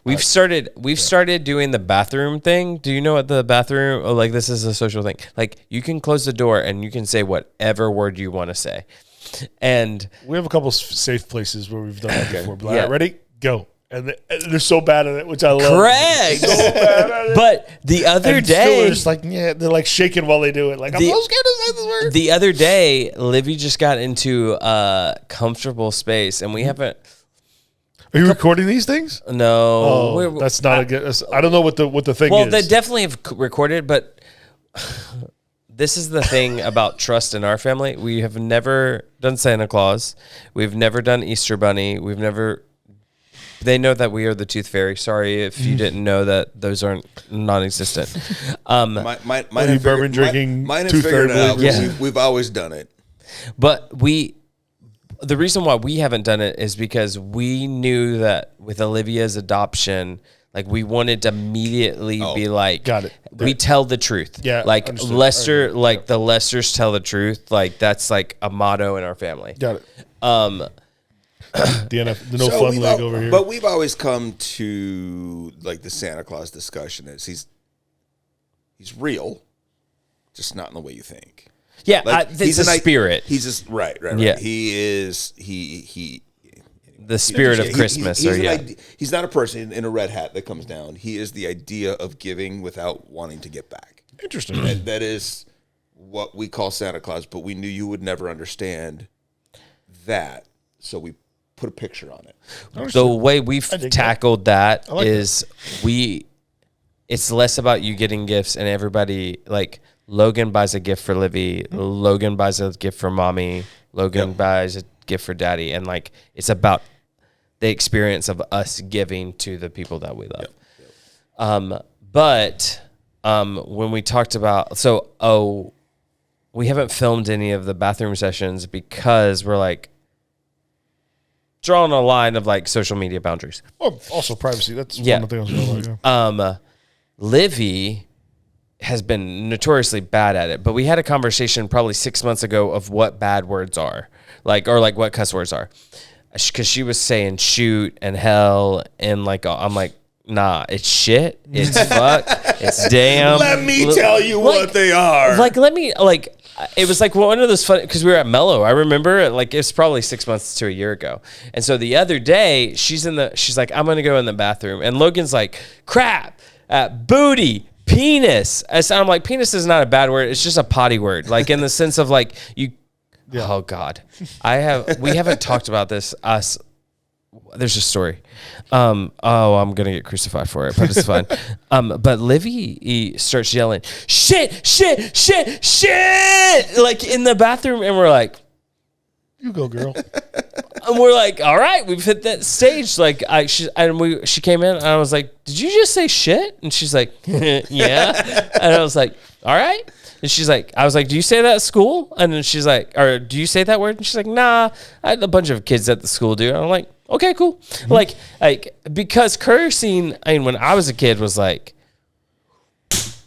we've started doing the bathroom thing. Do you know what the bathroom? Oh, like this is a social thing. Like you can close the door and you can say whatever word you want to say. And we have a couple safe places where we've done that before. But all right, ready? Go. And they're so bad at it, which I love. Correct. So bad at it. But the other day, they're just like, they're like shaking while they do it. Like, I'm so scared to say this word. The other day, Livy just got into a comfortable space, and we haven't. Are you recording these things? No. Oh, that's not a good. I don't know what the thing is. Well, they definitely have recorded, but this is the thing about trust in our family. We have never done Santa Claus. We've never done Easter Bunny. We've never. They know that we are the Tooth Fairy. Sorry if you didn't know that those aren't non-existent. Mine bourbon drinking Tooth Fairy. Yeah. We've always done it. But the reason why we haven't done it is because we knew that with Olivia's adoption, like we wanted to immediately be like, got it. We tell the truth. Yeah. Like understood. Lester, like the Lesters tell the truth. Like that's like a motto in our family. Got it. The no fun leg over here. But we've always come to like the Santa Claus discussion is he's real, just not in the way you think. Yeah, like, it's a spirit. He's just right. Yeah. He is the spirit of Christmas. He's not a person in a red hat that comes down. He is the idea of giving without wanting to get back. Interesting. That is what we call Santa Claus, but we knew you would never understand that, so we put a picture on it. The way we've tackled that is it's less about you getting gifts and everybody, like Logan buys a gift for Livy, Logan buys a gift for mommy, Logan buys a gift for daddy. And like, it's about the experience of us giving to the people that we love. But when we talked about, we haven't filmed any of the bathroom sessions because we're like, drawing a line of like social media boundaries. Oh, also privacy. That's one of the things I like. Livy has been notoriously bad at it, but we had a conversation probably 6 months ago of what bad words are, or what cuss words are, because she was saying shoot and hell and like I'm like, nah, it's shit, it's fuck, it's damn. Let me tell you what they are. Like let me like. It was like one of those fun because we were at Mellow. I remember like it's probably 6 months to a year ago. And so the other day she's like, I'm gonna go in the bathroom, and Logan's like, crap, booty, penis. I'm like, penis is not a bad word. It's just a potty word, like in the sense of like you. Yeah. Oh God, we haven't talked about this. There's a story. I'm gonna get crucified for it, but it's fine. But Livy starts yelling, shit, shit, shit, shit, like in the bathroom, and we're like, you go, girl. And we're like, all right, we've hit that stage. Like she came in, and I was like, did you just say shit? And she's like, yeah. And I was like, all right. And she's like, I was like, do you say that at school? And then she's like, or do you say that word? And she's like, nah, I had a bunch of kids at the school do. And I'm like, okay, cool. Mm-hmm. Like, because cursing, I mean, when I was a kid was like,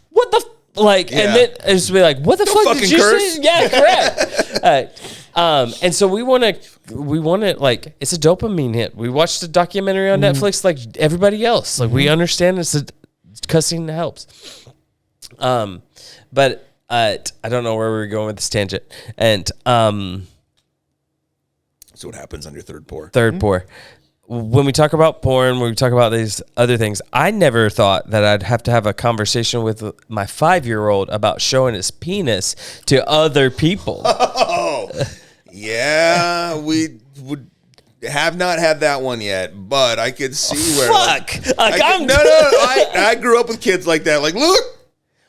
what the, and then it's be like, what the fuck did you say? Yeah, correct. And so we want to, like, it's a dopamine hit. We watched a documentary on Netflix, like everybody else. Like, we understand cussing helps. But I don't know where we were going with this tangent. And, so what happens on your third pour? Pour. When we talk about porn, when we talk about these other things, I never thought that I'd have to have a conversation with my 5-year-old about showing his penis to other people. Oh, yeah, we would have not had that one yet, but I could see where. Fuck! I grew up with kids like that. Like, look.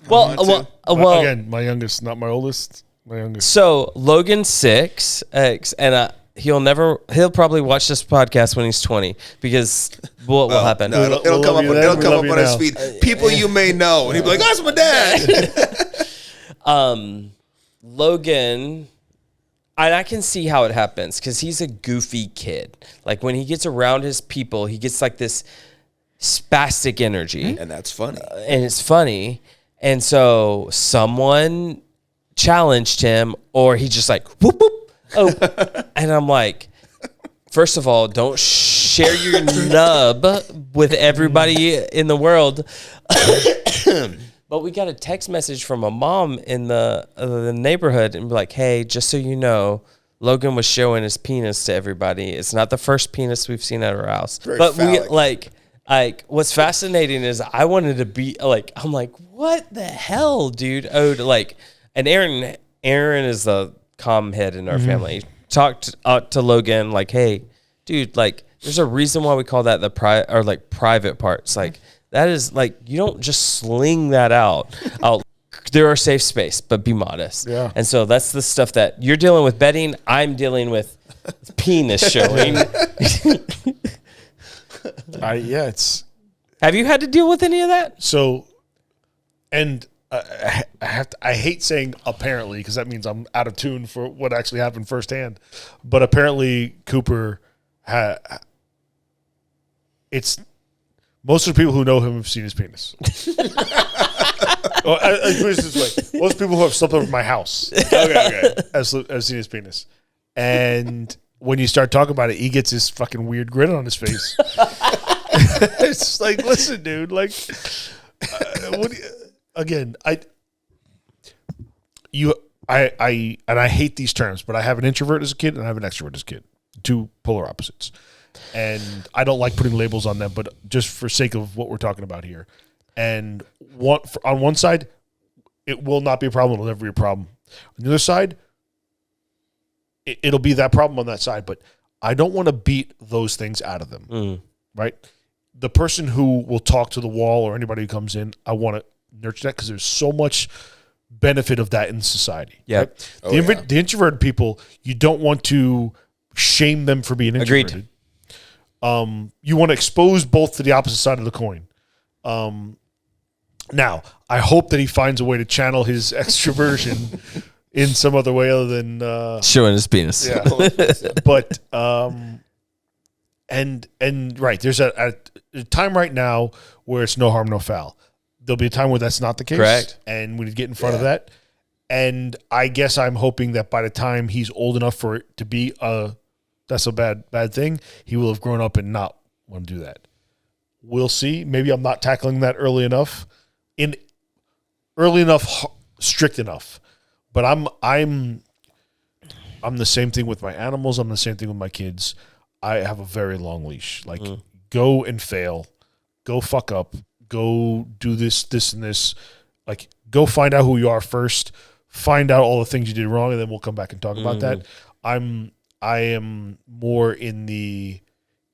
Well, again, my youngest, not my oldest. My youngest. So Logan's 6, and he'll probably watch this podcast when he's 20 because what will happen? No, it'll come up on his feed. People you may know. And he'll be like, that's my dad. Logan, and I can see how it happens because he's a goofy kid. Like when he gets around his people, he gets like this spastic energy. And that's funny. And it's funny. And so someone challenged him, or he just like, whoop, whoop. Oh, and I'm like, first of all, don't share your nub with everybody in the world. But we got a text message from a mom in the neighborhood and be like, hey, just so you know, Logan was showing his penis to everybody. It's not the first penis we've seen at our house. But phallic. We like what's fascinating is I wanted to be like, I'm like, what the hell, dude? Oh, like, and Aaron is the calm head in our family. Talked to Logan like, hey, dude, like, there's a reason why we call that the private parts. Like, that is like, you don't just sling that out. There are safe space, but be modest. Yeah. And so that's the stuff that you're dealing with bedding. I'm dealing with penis showing. Have you had to deal with any of that? So, and I hate saying apparently because that means I'm out of tune for what actually happened firsthand. But apparently, Cooper it's most of the people who know him have seen his penis. Well, I put it this way: most people who have slept over my house, have seen his penis. And when you start talking about it, he gets this fucking weird grin on his face. It's like, listen, dude, like, again, I hate these terms, but I have an introvert as a kid and I have an extrovert as a kid, two polar opposites. And I don't like putting labels on them, but just for sake of what we're talking about here. And on one side, it will not be a problem. It'll never be a problem. On the other side, it'll be that problem on that side. But I don't want to beat those things out of them, right? The person who will talk to the wall or anybody who comes in, I want to nurture that because there's so much benefit of that in society. Yeah. Right? The introverted people, you don't want to shame them for being introverted. Agreed. You want to expose both to the opposite side of the coin. Now, I hope that he finds a way to channel his extroversion in some other way other than showing his penis. Yeah. But and right, there's a time right now where it's no harm, no foul. There'll be a time where that's not the case. Correct. And we need to get in front of that. And I guess I'm hoping that by the time he's old enough for it to be that's a bad thing, he will have grown up and not want to do that. We'll see. Maybe I'm not tackling that early enough, strict enough. But I'm the same thing with my animals. I'm the same thing with my kids. I have a very long leash. Like, go and fail, go fuck up, go do this, and this. Like, go find out who you are first. Find out all the things you did wrong, and then we'll come back and talk about that. I am more in the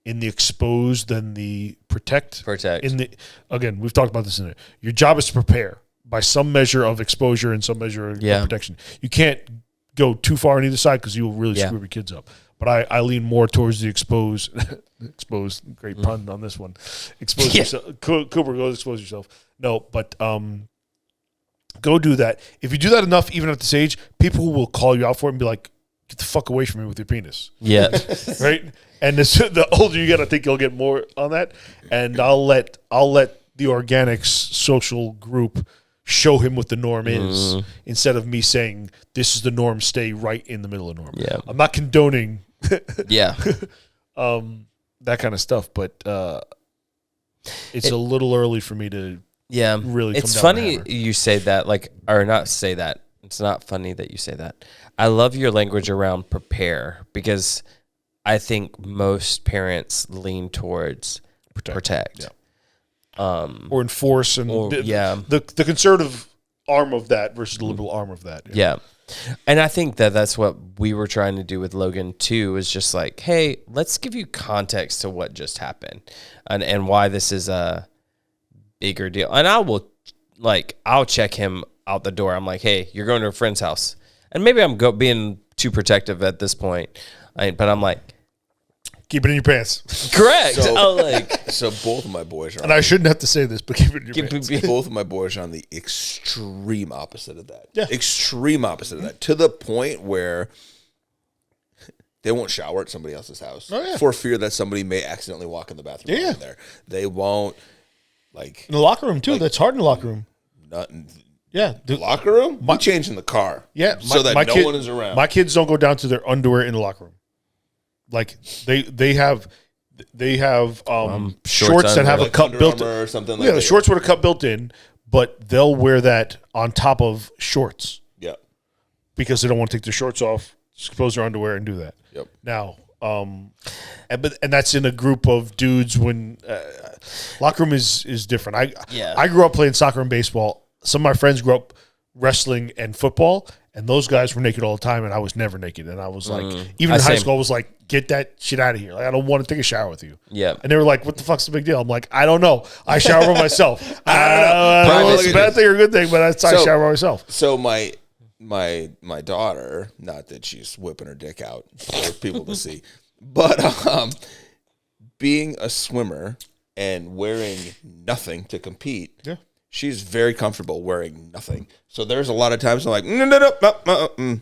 expose than the protect. Again, we've talked about this in it. Your job is to prepare by some measure of exposure and some measure of protection. You can't go too far on either side because you will really screw your kids up. But I lean more towards the expose. Expose, great pun on this one. Expose yourself. Cooper, go expose yourself. No, but go do that. If you do that enough, even at this age, people will call you out for it and be like, get the fuck away from me with your penis. Yeah. Right? And the older you get, I think you'll get more on that. And I'll let the organics social group show him what the norm is instead of me saying this is the norm, stay right in the middle of norm. Yeah. I'm not condoning that kind of stuff, but it's a little early for me to really it's funny you say that, like, or not say that. It's not funny that you say that. I love your language around prepare because I think most parents lean towards protect. Yeah. Or enforce and the conservative arm of that versus the liberal arm of that. Yeah. And I think that's what we were trying to do with Logan too, is just like, hey, let's give you context to what just happened and why this is a bigger deal. And I'll check him out the door. I'm like, hey, you're going to a friend's house. And maybe I'm being too protective at this point. But I'm like, Keep it in your pants. correct. So- So both of my boys are. And I shouldn't have to say this, but keep it in your pants. Both of my boys are on the extreme opposite of that. Yeah. Extreme opposite of that. To the point where they won't shower at somebody else's house for fear that somebody may accidentally walk in the bathroom in there. They won't, like... In the locker room, too. That's hard in the locker room. Yeah. The locker room? We change in the car. Yeah. So that no one is around. My kids don't go down to their underwear in the locker room. Like, they have shorts that have a cup built in. Or something like Yeah, that. the shorts with a cup built in, but they'll wear that on top of shorts. Yeah. Because they don't want to take their shorts off, expose their underwear, and do that. Yep. Now, and that's in a group of dudes when locker room is different. I grew up playing soccer and baseball. Some of my friends grew up wrestling and football, and those guys were naked all the time, and I was never naked. And I was like, even in high school, I was like, get that shit out of here. Like, I don't want to take a shower with you. Yeah. And they were like, what the fuck's the big deal? I'm like, I don't know. I shower by myself. I don't know if it's a bad thing or a good thing, but I shower by myself. So my daughter, not that she's whipping her dick out for people to see, but being a swimmer and wearing nothing to compete, she's very comfortable wearing nothing. So there's a lot of times I'm like, no.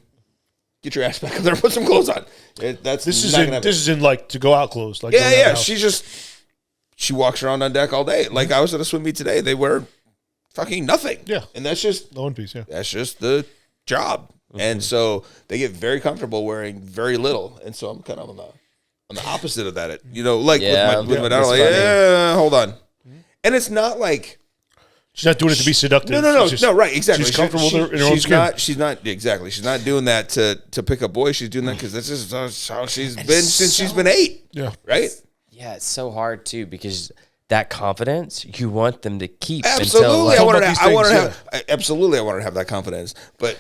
Get your ass back up there and put some clothes on. This is in like to go out clothes. Like yeah. She walks around on deck all day. Like I was at a swim meet today. They wear fucking nothing. Yeah. And that's just the one piece. Yeah. That's just the job. Mm-hmm. And so they get very comfortable wearing very little. And so I'm kind of on the opposite of that. With my daughter, like, hold on. And it's not like she's not doing it to be seductive. No, right, exactly. She's comfortable in her own skin. She's not exactly. She's not doing that to pick up boys. She's doing that because that's just how she's been since she's been 8. Yeah, right. Yeah, it's so hard too because that confidence you want them to keep. Absolutely, until, I want to have that confidence, but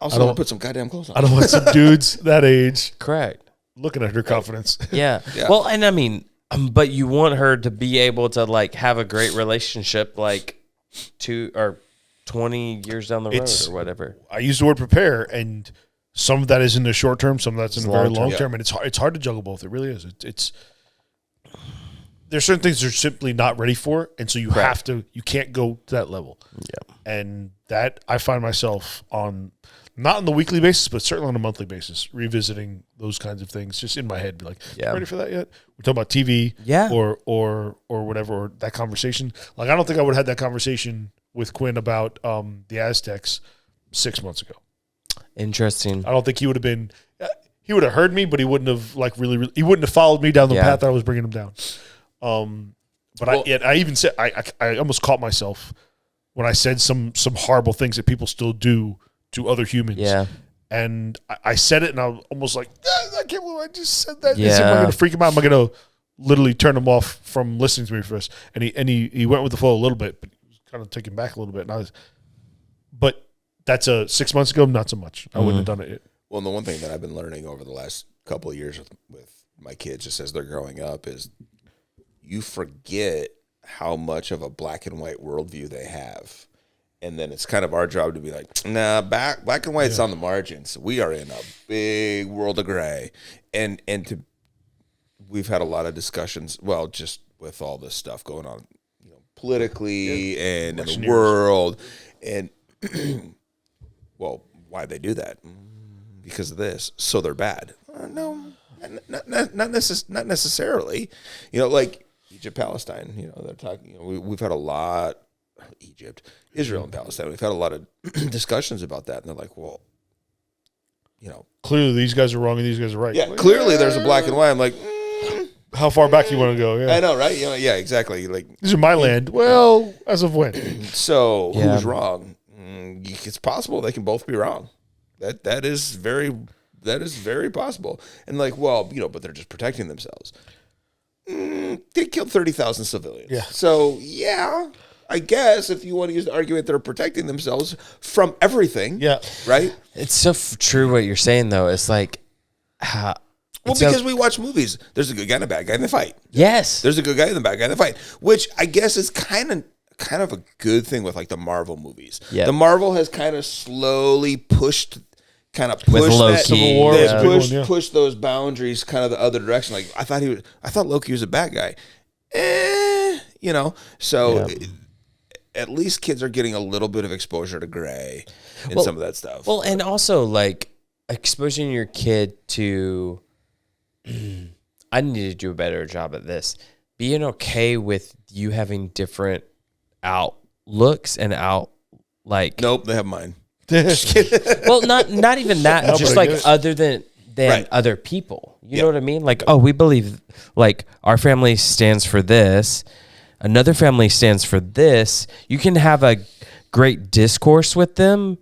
also want to put some goddamn clothes on. I don't want some dudes that age. Correct. Looking at her confidence. Yeah. Well, and I mean. But you want her to be able to like have a great relationship, like 2 or 20 years down the road or whatever. I use the word prepare, and some of that is in the short term, some of that's in the very long term, and it's hard to juggle both. It really is. It's there's certain things they're simply not ready for, and so you can't go to that level. Yeah, and that I find myself on. Not on the weekly basis, but certainly on a monthly basis, revisiting those kinds of things just in my head. Be like, ready for that yet? We're talking about TV, or whatever, or that conversation. Like, I don't think I would have had that conversation with Quinn about the Aztecs 6 months ago. Interesting. I don't think he would have been. He would have heard me, but he wouldn't have really. He wouldn't have followed me down the path that I was bringing him down. I even said I almost caught myself when I said some horrible things that people still do to other humans. Yeah. And I said it and I was almost like, I can't believe I just said that. Yeah. Am I going to freak him out? Am I going to literally turn him off from listening to me first? And he went with the flow a little bit, but he was kind of taken back a little bit. But that's 6 months ago, not so much. I wouldn't have done it. Well, and the one thing that I've been learning over the last couple of years with my kids, just as they're growing up, is you forget how much of a black and white worldview they have. And then it's kind of our job to be like, nah, black and white's on the margins. We are in a big world of gray. And we've had a lot of discussions, well, just with all this stuff going on, politically and in the world. And, well, why they do that? Because of this. So they're bad. No, not necessarily. Like Egypt, Palestine, they're talking, we've had a lot, Israel and Palestine. We've had a lot of discussions about that, and they're like, "Well, clearly these guys are wrong and these guys are right." Yeah, clearly there's a black and white. I'm like, how far back you want to go? Yeah, I know, right? Yeah, exactly. Like, these are my land. Well, as of when? So who's wrong? It's possible they can both be wrong. That is very possible. And like, well, but they're just protecting themselves. They killed 30,000 civilians. Yeah. So I guess if you want to use the argument, they're protecting themselves from everything. Yeah. Right? It's so true what you're saying, though. It's like... because we watch movies. There's a good guy and a bad guy in the fight. Yes. There's a good guy and a bad guy in the fight, which I guess is kind of a good thing with like the Marvel movies. Yeah. The Marvel has kind of slowly pushed kind of With push Loki, that. Civil War They was a big push, one, yeah. push those boundaries kind of the other direction. Like I thought Loki was a bad guy. So at least kids are getting a little bit of exposure to gray and some of that stuff. Well, and also like exposing your kid to, I need to do a better job at this. Being okay with you having different outlooks and Nope, they have mine. well, not even that, No, just but I like get it. other than Right. other people. You know what I mean? Like, oh, we believe like our family stands for this. Another family stands for this. You can have a great discourse with them,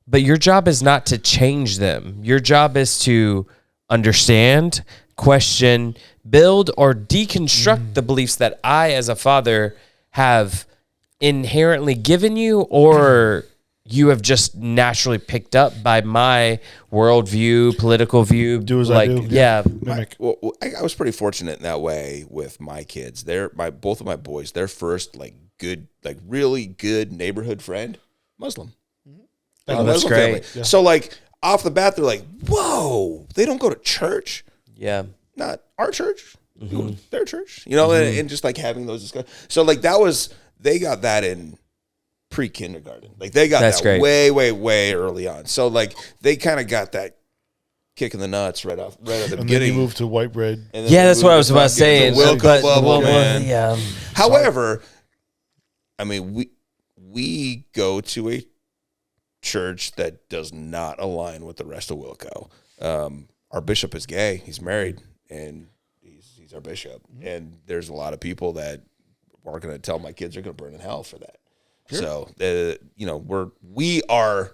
but your job is not to change them. Your job is to understand, question, build, or deconstruct the beliefs that I, as a father, have inherently given you, or you have just naturally picked up by my worldview, political view. Do as I like, do. yeah. Mimic. I was pretty fortunate in that way with my kids. Both of my boys, their first really good neighborhood friend, Muslim. Oh, that's Muslim great. family. So like off the bat, they're like, "Whoa, they don't go to church." Yeah. Not our church, their church, and just like having those discussions. So like they got that in pre-kindergarten. Like they got That's that great. way, way, way early on. So like they kind of got that kick in the nuts right at the And then beginning. you move to white bread. And then Yeah, we that's what I moved was to about to fucking say. Wilco But- bubble, man. yeah. However, I mean, we go to a church that does not align with the rest of Wilco. Our bishop is gay. He's married, and he's our bishop. And there's a lot of people that are going to tell my kids are going to burn in hell for that. Sure. So, we are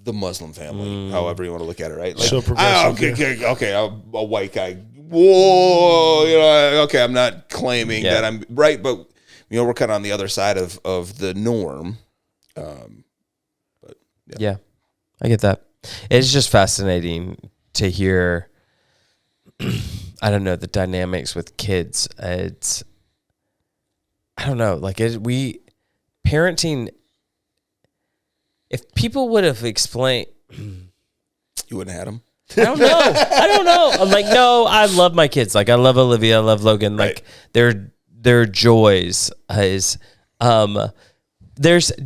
the Muslim family, however you want to look at it, right? Like, So progressive, okay, I'm a white guy. Whoa, okay, I'm not claiming that I'm right, but we're kind of on the other side of the norm. Yeah, I get that. It's just fascinating to hear, I don't know, the dynamics with kids. I don't know, parenting, if people would have explained, You wouldn't have had them. I don't know. I'm like, no, I love my kids. Like, I love Olivia, I love Logan. Like, their joys is, do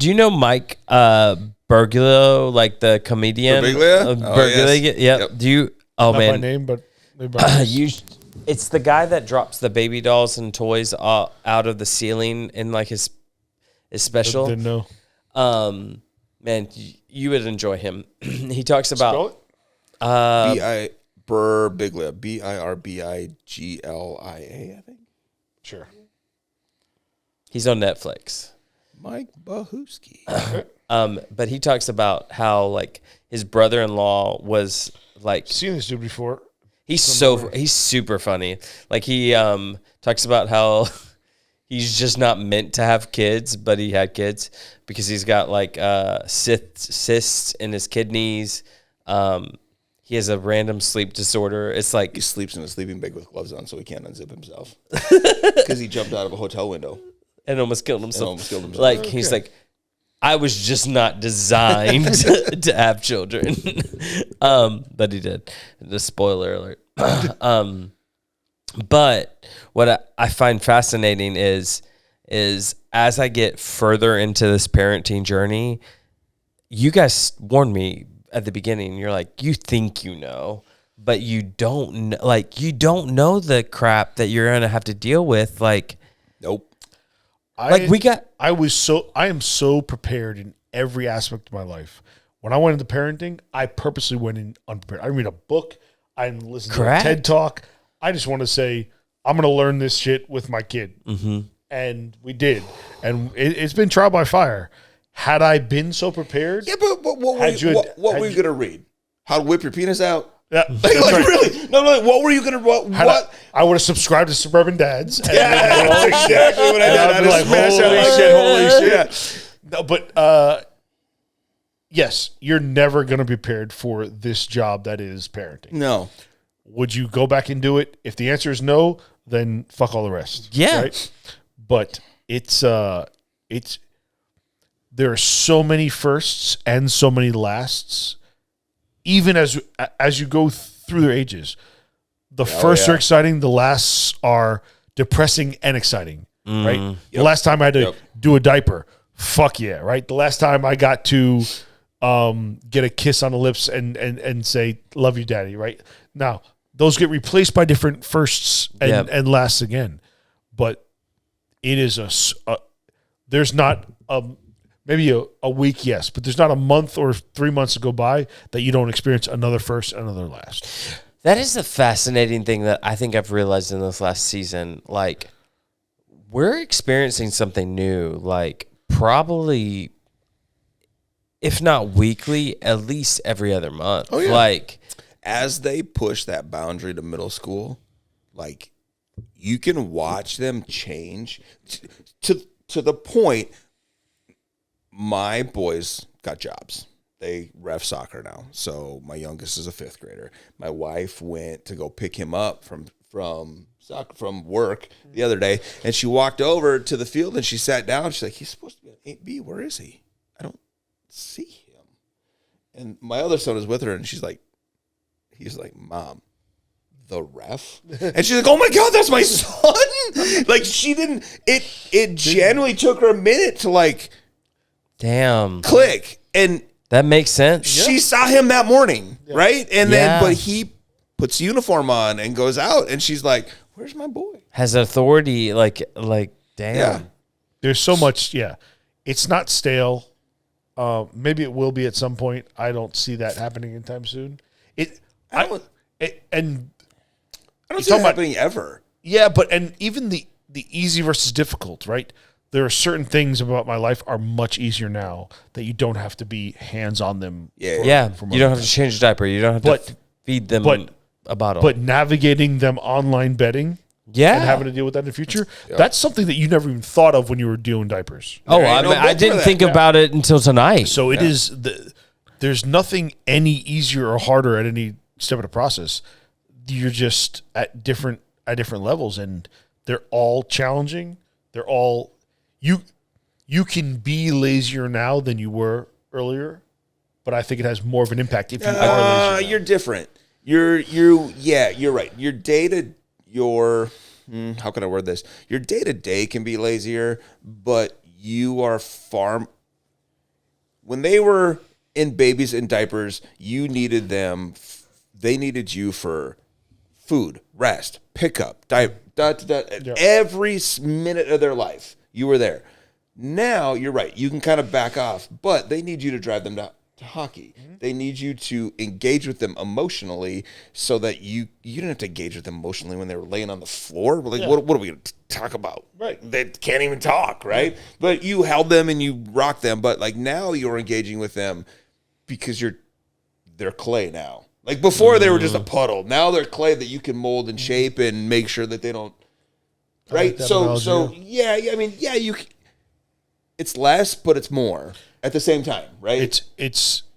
you know Mike, Bergilo, like the comedian? Birbiglia? Birbiglia, Yes. yeah. Yep. Do you, Not my man, name, but maybe it's the guy that drops the baby dolls and toys out of the ceiling in like his special. didn't know. Man, you would enjoy him. He talks about Spell it? Birbiglia, Birbiglia, I think. Sure. he's on Netflix. Mike Bahuski. But he talks about how like his brother-in-law was like Seen this dude before. he's super funny. Like he talks about how he's just not meant to have kids, but he had kids because he's got like cysts in his kidneys. He has a random sleep disorder. It's like He sleeps in a sleeping bag with gloves on so he can't unzip himself. Because he jumped out of a hotel window. and almost killed himself. Like, Like he's like, I was just not designed to have children. But he did. The spoiler alert. But what I find fascinating is as I get further into this parenting journey, you guys warned me at the beginning. You're like, you think you know, but you don't you don't know the crap that you're gonna have to deal with. Like, nope. I am so prepared in every aspect of my life. When I went into parenting, I purposely went in unprepared. I read a book. I listened to a TED Talk. I just want to say, I'm going to learn this shit with my kid. Mm-hmm. And we did. And it's been trial by fire. Had I been so prepared? Yeah, but what were you going to read? How to whip your penis out? Yeah, Really? No, what were you going to... What? I would have subscribed to Suburban Dads. And Yeah, that's exactly what I did. I'd be like, holy shit. No, but yes, you're never going to be prepared for this job that is parenting. No. Would you go back and do it? If the answer is no, then fuck all the rest. Yeah. Right? But there are so many firsts and so many lasts even as you go through their ages, the firsts are exciting, the lasts are depressing and exciting, right? Yep. The last time I had to do a diaper, fuck yeah, right? The last time I got to get a kiss on the lips and say, love you, daddy, right? Now, those get replaced by different firsts and lasts again. But it is there's not maybe a week, yes, but there's not a month or 3 months to go by that you don't experience another first, another last. That is the fascinating thing that I think I've realized in this last season. Like, we're experiencing something new, like probably, if not weekly, at least every other month. Oh, yeah. Like, as they push that boundary to middle school, like, you can watch them change to the point. My boys got jobs. They ref soccer now. So my youngest is a 5th grader. My wife went to go pick him up from work the other day, and she walked over to the field and she sat down. She's like, he's supposed to be at 8B. Where is he? I don't see him. And my other son is with her, and he's like, Mom, the ref? And she's like, oh my God, that's my son. Like, she didn't, it genuinely took her a minute to like, damn, click. And that makes sense. She saw him that morning, right? And then, but he puts the uniform on and goes out, and she's like, where's my boy? Has authority, like, damn. Yeah. There's so much, It's not stale. Maybe it will be at some point. I don't see that happening anytime soon. I don't see it happening ever. Yeah, and even the easy versus difficult, right? There are certain things about my life are much easier now that you don't have to be hands on them. You don't have to change a diaper. You don't have to feed them a bottle. But navigating them online betting, and having to deal with that in the future, that's something that you never even thought of when you were doing diapers. Oh, I didn't think about it until tonight. So it is. There's nothing any easier or harder at any step of the process. You're just at different levels, and they're all challenging. They're all you can be lazier now than you were earlier, but I think it has more of an impact if you are lazier. You're different. You're right. How can I word this? Your day-to-day can be lazier, but you are when they were in babies in diapers, you needed them. They needed you for food, rest, pickup, every minute of their life. You were there. Now, you're right. You can kind of back off, but they need you to drive them to hockey. Mm-hmm. They need you to engage with them emotionally so that you didn't have to engage with them emotionally when they were laying on the floor. Like, what are we going to talk about? Right. They can't even talk, right? Yeah. But you held them and you rocked them. But, like, now you're engaging with them because they're clay now. Like, before they were just a puddle. Now they're clay that you can mold and shape and make sure that they don't. Right? It's less, but it's more at the same time, right?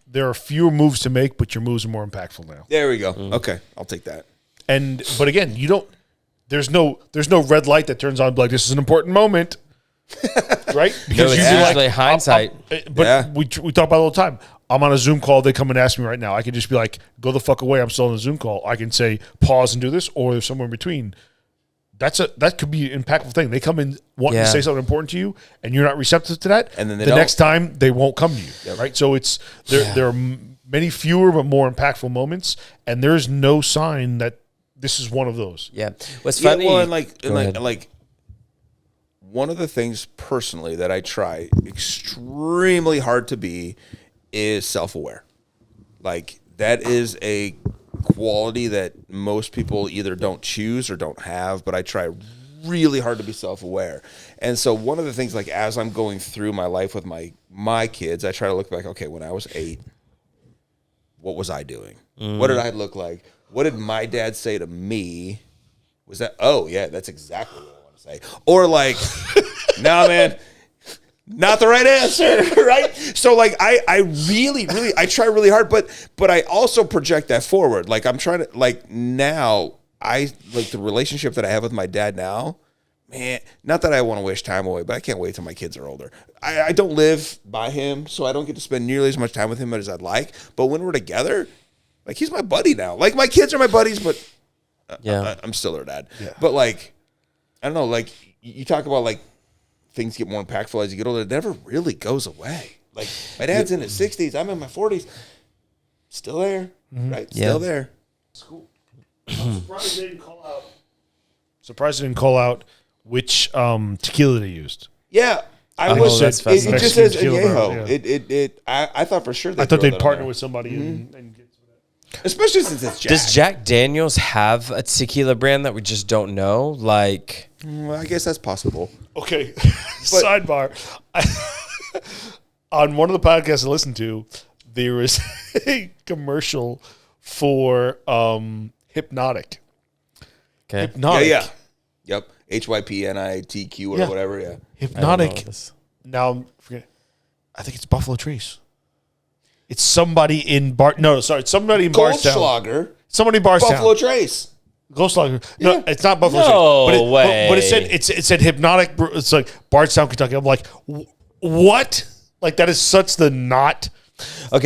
There are fewer moves to make, but your moves are more impactful now. There we go. Okay, I'll take that. But again, there's no red light that turns on like this is an important moment. Right? Because it's actually hindsight. We talk about it all the time. I'm on a Zoom call. They come and ask me right now. I can just be like, go the fuck away. I'm still on a Zoom call. I can say pause and do this, or there's somewhere in between. That could be an impactful thing. They come in wanting to say something important to you, and you're not receptive to that. And then the next time they won't come to you, right? So there are many fewer but more impactful moments, and there's no sign that this is one of those. Yeah, what's funny? Like one of the things personally that I try extremely hard to be is self-aware. Like, that is a quality that most people either don't choose or don't have, but I try really hard to be self-aware. And so one of the things, like, as I'm going through my life with my kids, I try to look back, okay, when I was 8, what was I doing? What did I look like? What did my dad say to me? Was that, oh yeah, that's exactly what I want to say. Or like, nah, man, not the right answer, right? So like I really I try really hard, but I also project that forward. Like, I'm trying to, like, now I like the relationship that I have with my dad now, man, not that I want to wish time away, but I can't wait till my kids are older. I don't live by him, so I don't get to spend nearly as much time with him as I'd like. But when we're together, Like he's my buddy now. Like my kids are my buddies, but I'm still their dad. Yeah. But like, I don't know. Like you talk about like things get more impactful as you get older. It never really goes away. Like my dad's in his 60s. I'm in my 40s. Still there, right? Still there. It's cool. I'm surprised they didn't call out which tequila they used. Yeah. I was. It just says añejo. I thought for sure. I thought they'd partner with somebody and get that. Especially since it's Jack. Does Jack Daniels have a tequila brand that we just don't know? Like, well, I guess that's possible. Okay. Sidebar. On one of the podcasts I listened to, there was a commercial for Hypnotic. okay, Hypnotic. Yeah. Yep. HYPNITQ or whatever. Yeah. Hypnotic. Now I'm forgetting. I think it's Buffalo Trace. It's somebody in somebody in Bardstown. Goldschlager. Somebody in Bardstown. Buffalo Trace. Goldschlager. No, it's not Buffalo Trace. No way. But it said Hypnotic. It's like Bardstown, Kentucky. I'm like, what? Like that is such the not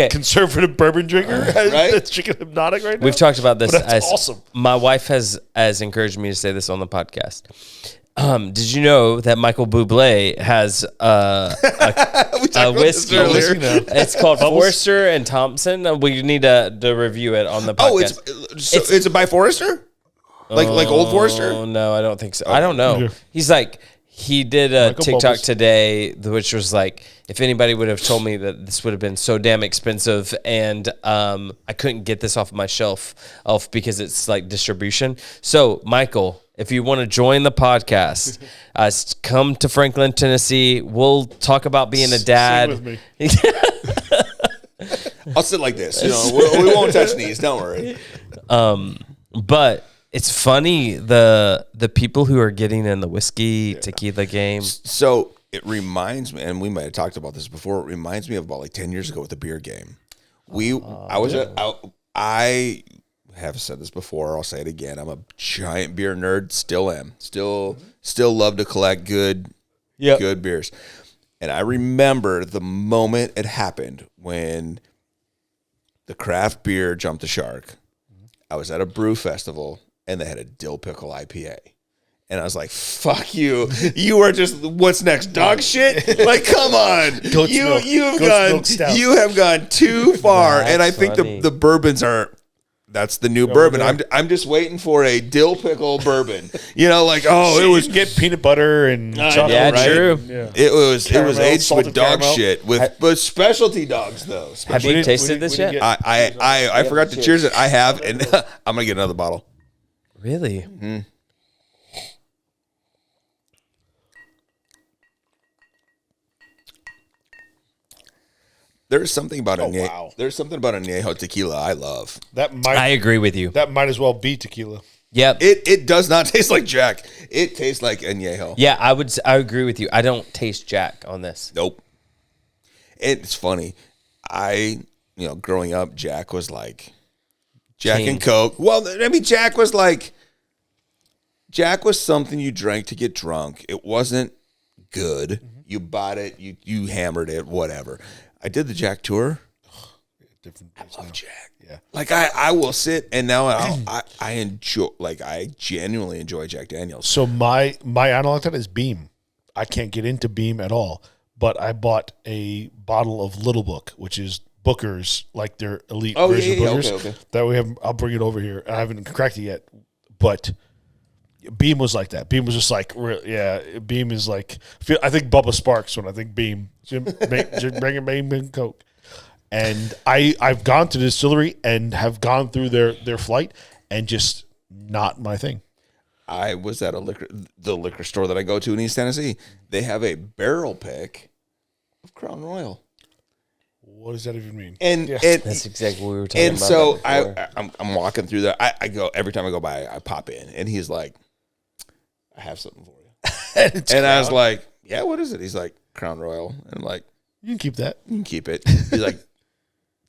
conservative bourbon drinker. Right? That's drinking Hypnotic right now. We've talked about this. But that's awesome. My wife has encouraged me to say this on the podcast. Did you know that Michael Bublé has a whiskey? It's called Forester and Thompson. We need to review it on the podcast. It's a by Forester? Like Old Forester? Oh, no, I don't think so. I don't know. Yeah. He's like, he did a Michael TikTok Bubbles. today, which was like, if anybody would have told me that this would have been so damn expensive and I couldn't get this off my shelf because it's like distribution. So, Michael, if you want to join the podcast, come to Franklin, Tennessee. We'll talk about being a dad. Sing with me. I'll sit like this. You know, we won't touch knees. Don't worry. But it's funny the people who are getting in the whiskey tequila game. So it reminds me, and we might have talked about this before. It reminds me of about like 10 years ago with the beer game. I have said this before. I'll say it again. I'm a giant beer nerd. Still am. Still love to collect good beers. And I remember the moment it happened when the craft beer jumped the shark. I was at a brew festival and they had a dill pickle IPA. And I was like, fuck you. You are just, what's next? Dog shit? Like, come on. You have gone too far. That's and I think funny. the bourbons that's the new bourbon. I'm just waiting for a dill pickle bourbon. You know, like, It was get peanut butter and chocolate. Yeah, right? true. Yeah. It was Caramel, aged salted with dog caramel. shit with specialty dogs though. Have you tasted this yet? I forgot to cheers it. I have, and I'm gonna get another bottle. Really? Mm-hmm. There's something about There's something about añejo tequila I love. I agree with you. That might as well be tequila. Yep. It does not taste like Jack. It tastes like añejo. Yeah, I agree with you. I don't taste Jack on this. Nope. It's funny. Growing up, Jack was like Jack and Coke. Well, I mean, Jack was something you drank to get drunk. It wasn't good. Mm-hmm. You bought it. You hammered it. Whatever. I did the Jack tour. I love Jack. Yeah. Like I will sit and now I enjoy, like I genuinely enjoy Jack Daniels. So my analog to that is Beam. I can't get into Beam at all, but I bought a bottle of Little Book, which is Booker's, like their elite version of Booker's. Okay. That we have. I'll bring it over here. I haven't cracked it yet, but Beam was like that. Beam was just like, Beam is like. I think Bubba Sparks when I think Beam. Jim bring Beam and Coke. And I've gone to the distillery and have gone through their flight and just not my thing. I was at the liquor store that I go to in East Tennessee. They have a barrel pick of Crown Royal. What does that even mean? And That's exactly what we were talking about. And so before. I'm walking through there. I go every time I go by, I pop in, and he's like, "I have something for you." and I was like, "Yeah, what is it?" He's like, "Crown Royal," and I'm like, "You can keep that. You can keep it." He's like,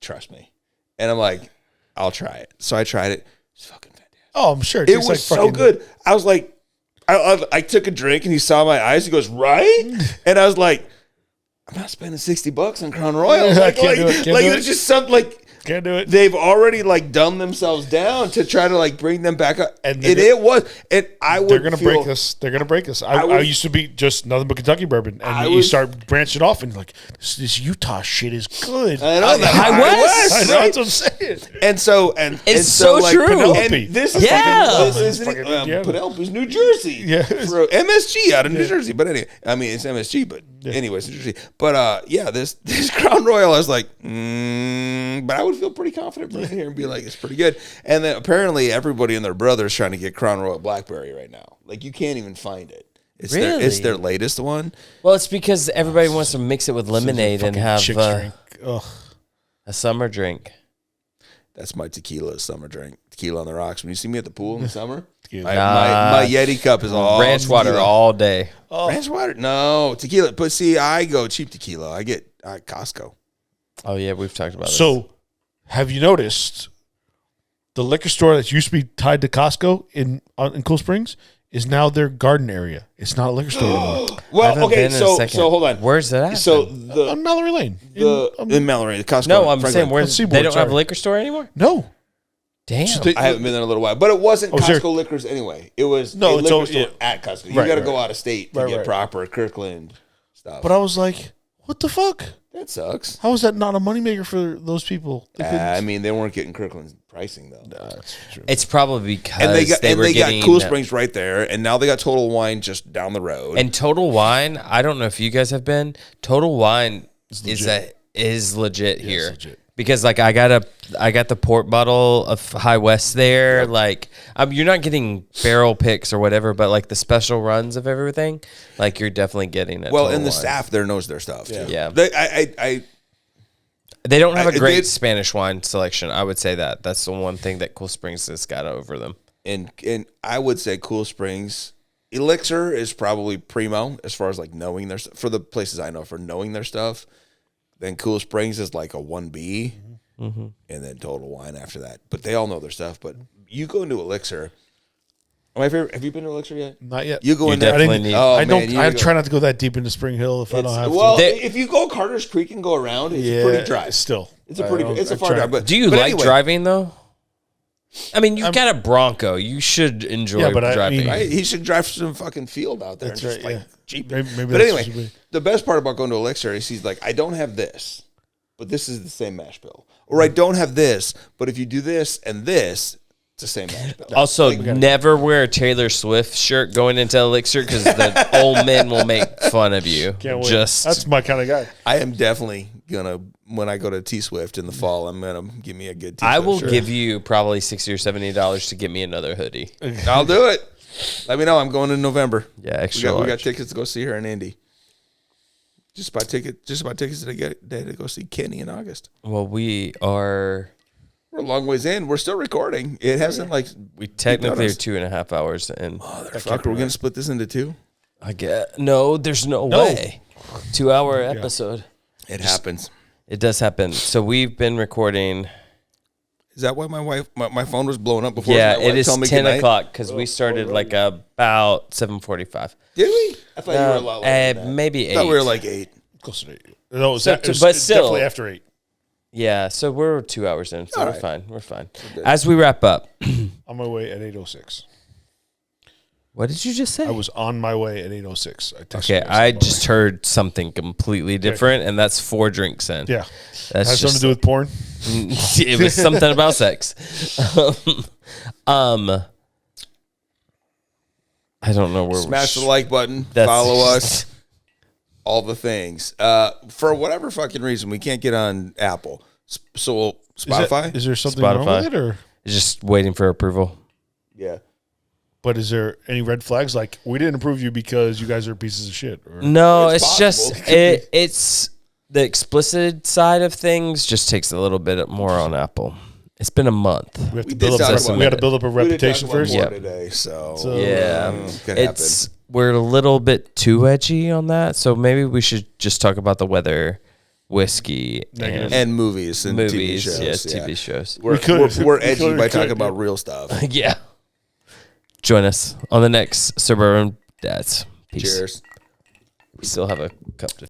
"Trust me," and I'm like, "I'll try it." So I tried it. It's fucking fantastic. Oh, I'm sure it was like so good. I was like, I took a drink, and he saw my eyes. He goes, "Right?" And I was like, I'm not spending $60 on Crown Royal. Like it's just something like Can't do it. They've already like dumbed themselves down to try to like bring them back up. And And I would They're gonna feel, break us. They're gonna break us. I used to be just nothing but Kentucky bourbon, and you start branching off, and like this Utah shit is good. I know that High West, I know, right? that's what I'm saying. And so It's so so like, true. Penelope. And this is Penelope's New Jersey. Yeah. For MSG out of New Jersey. But anyway, I mean it's MSG, but anyways, New Jersey. But this Crown Royal, I was like, but I would feel pretty confident bringing it here and be like, it's pretty good. And then apparently everybody and their brother's trying to get Crown Royal Blackberry right now. Like you can't even find it. It's Really? their latest one. Well, it's because everybody wants to mix it with lemonade and have drink. a summer drink. That's my tequila summer drink. Tequila on the rocks. When you see me at the pool in the summer, Tequila. my Yeti cup is all Ranch water tequila. all day. Ranch water? No, tequila. But see, I go cheap tequila. I get Costco. Oh yeah, we've talked about this. So, have you noticed the liquor store that used to be tied to Costco in Cool Springs is now their garden area? It's not a liquor store anymore. Well, okay, so hold on. Where's that at? So On Mallory Lane. in Mallory, the Costco. No, I'm Franklin. saying where Seaboard, they don't have a sorry. liquor store anymore. No. Damn. I haven't been there in a little while, but it wasn't sure. Costco Liquors anyway. It was No, a it's liquor all- store yeah. at Costco. You Right, got to right. go out of state to Right, get right. proper Kirkland stuff. But I was like, what the fuck? That sucks. How is that not a moneymaker for those people? They couldn't- I mean, they weren't getting Kirkland's pricing though. That's true. It's probably because And they were got getting Cool Springs right there, and now they got Total Wine just down the road. And Total Wine, I don't know if you guys have been. Total Wine is legit here. legit. Because like I got the port bottle of High West there. Like you're not getting barrel picks or whatever, but like the special runs of everything, like you're definitely getting it. well, and the staff there knows their stuff. Too. Yeah. They, They don't have a great they- Spanish wine selection. I would say that's the one thing that Cool Springs has got over them. and I would say Cool Springs Elixir is probably primo as far as like knowing their for the places I know for knowing their stuff. Then Cool Springs is like a 1B, and then Total Wine after that. But they all know their stuff. But you go into Elixir. My favorite. Have you been to Elixir yet? Not yet. You go You in there. definitely need- Oh, I don't. man, you I go- try not to go that deep into Spring Hill if I don't have Well, to. if you go Carter's Creek and go around, it's pretty dry. Still, It's a pretty. It's a I far try. drive. But Do you but like anyway, driving though? I mean, you've got a Bronco. You should enjoy Yeah, but I driving. mean- Right? He should drive some fucking field out there That's and just right, like yeah. Jeep. Maybe But that's anyway, what you- the best part about going to Elixir is he's like, I don't have this, but this is the same mash bill. Or I don't have this, but if you do this and this, it's the same mash bill. Also, never wear a Taylor Swift shirt going into Elixir because the old men will make fun of you. Can't wait. Just That's my kind of guy. I am definitely gonna when I go to T Swift in the fall. I'm gonna give me a good. T-Swift I will shirt. give you probably $60 or $70 to get me another hoodie. I'll do it. Let me know. I'm going in November. Yeah, We extra got large. tickets to go see her in Indy. Just buy tickets to go see Kenny in August. Well, we're We're a long ways in. We're still recording. It hasn't like we technically are noticed. 2.5 hours in. Motherfucker. We're gonna split this into two. I get no. There's no way. 2-hour episode. It happens. It does happen. So we've been recording. Is that why my phone was blowing up before? Yeah, my wife it is told me 10 goodnight? o'clock because we started like about 7:45. Did we? I thought you were a lot later than that. Maybe I 8. thought we were like 8. Close to 8. No, it was, So it was but still- definitely after 8. Yeah, so we're 2 hours in, so All we're right. fine. We're fine. As we wrap up, On my way at 8:06. what did you just say? I was on my way at 8:06. I texted Okay, you, I on my just way. heard something completely different, and that's 4 drinks in. Yeah. That's Has something just to do with porn. it was something about sex. I don't know where Smash the like button. That's- Follow us. All the things. For whatever fucking reason, we can't get on Apple. So Spotify. Is there something wrong Spotify. with it, or? Just waiting for approval. Yeah. But is there any red flags? Like, we didn't approve you because you guys are pieces of shit. Or? No, It's it's just possible. it's the explicit side of things just takes a little bit more on Apple. It's been a month. We have We to did build talk up. about We got to it. build up a We did reputation talk about first. more Yeah. today, so Yeah, could it's we're a little bit too edgy on that, so maybe we should just talk about the weather, whiskey, Negative. and movies and movies. TV shows. Yeah, TV shows. We're, could. we're We edgy could, by we talking could, about real stuff. Yeah. Join us on the next Suburban Dads. Peace. Cheers. We still have a cup to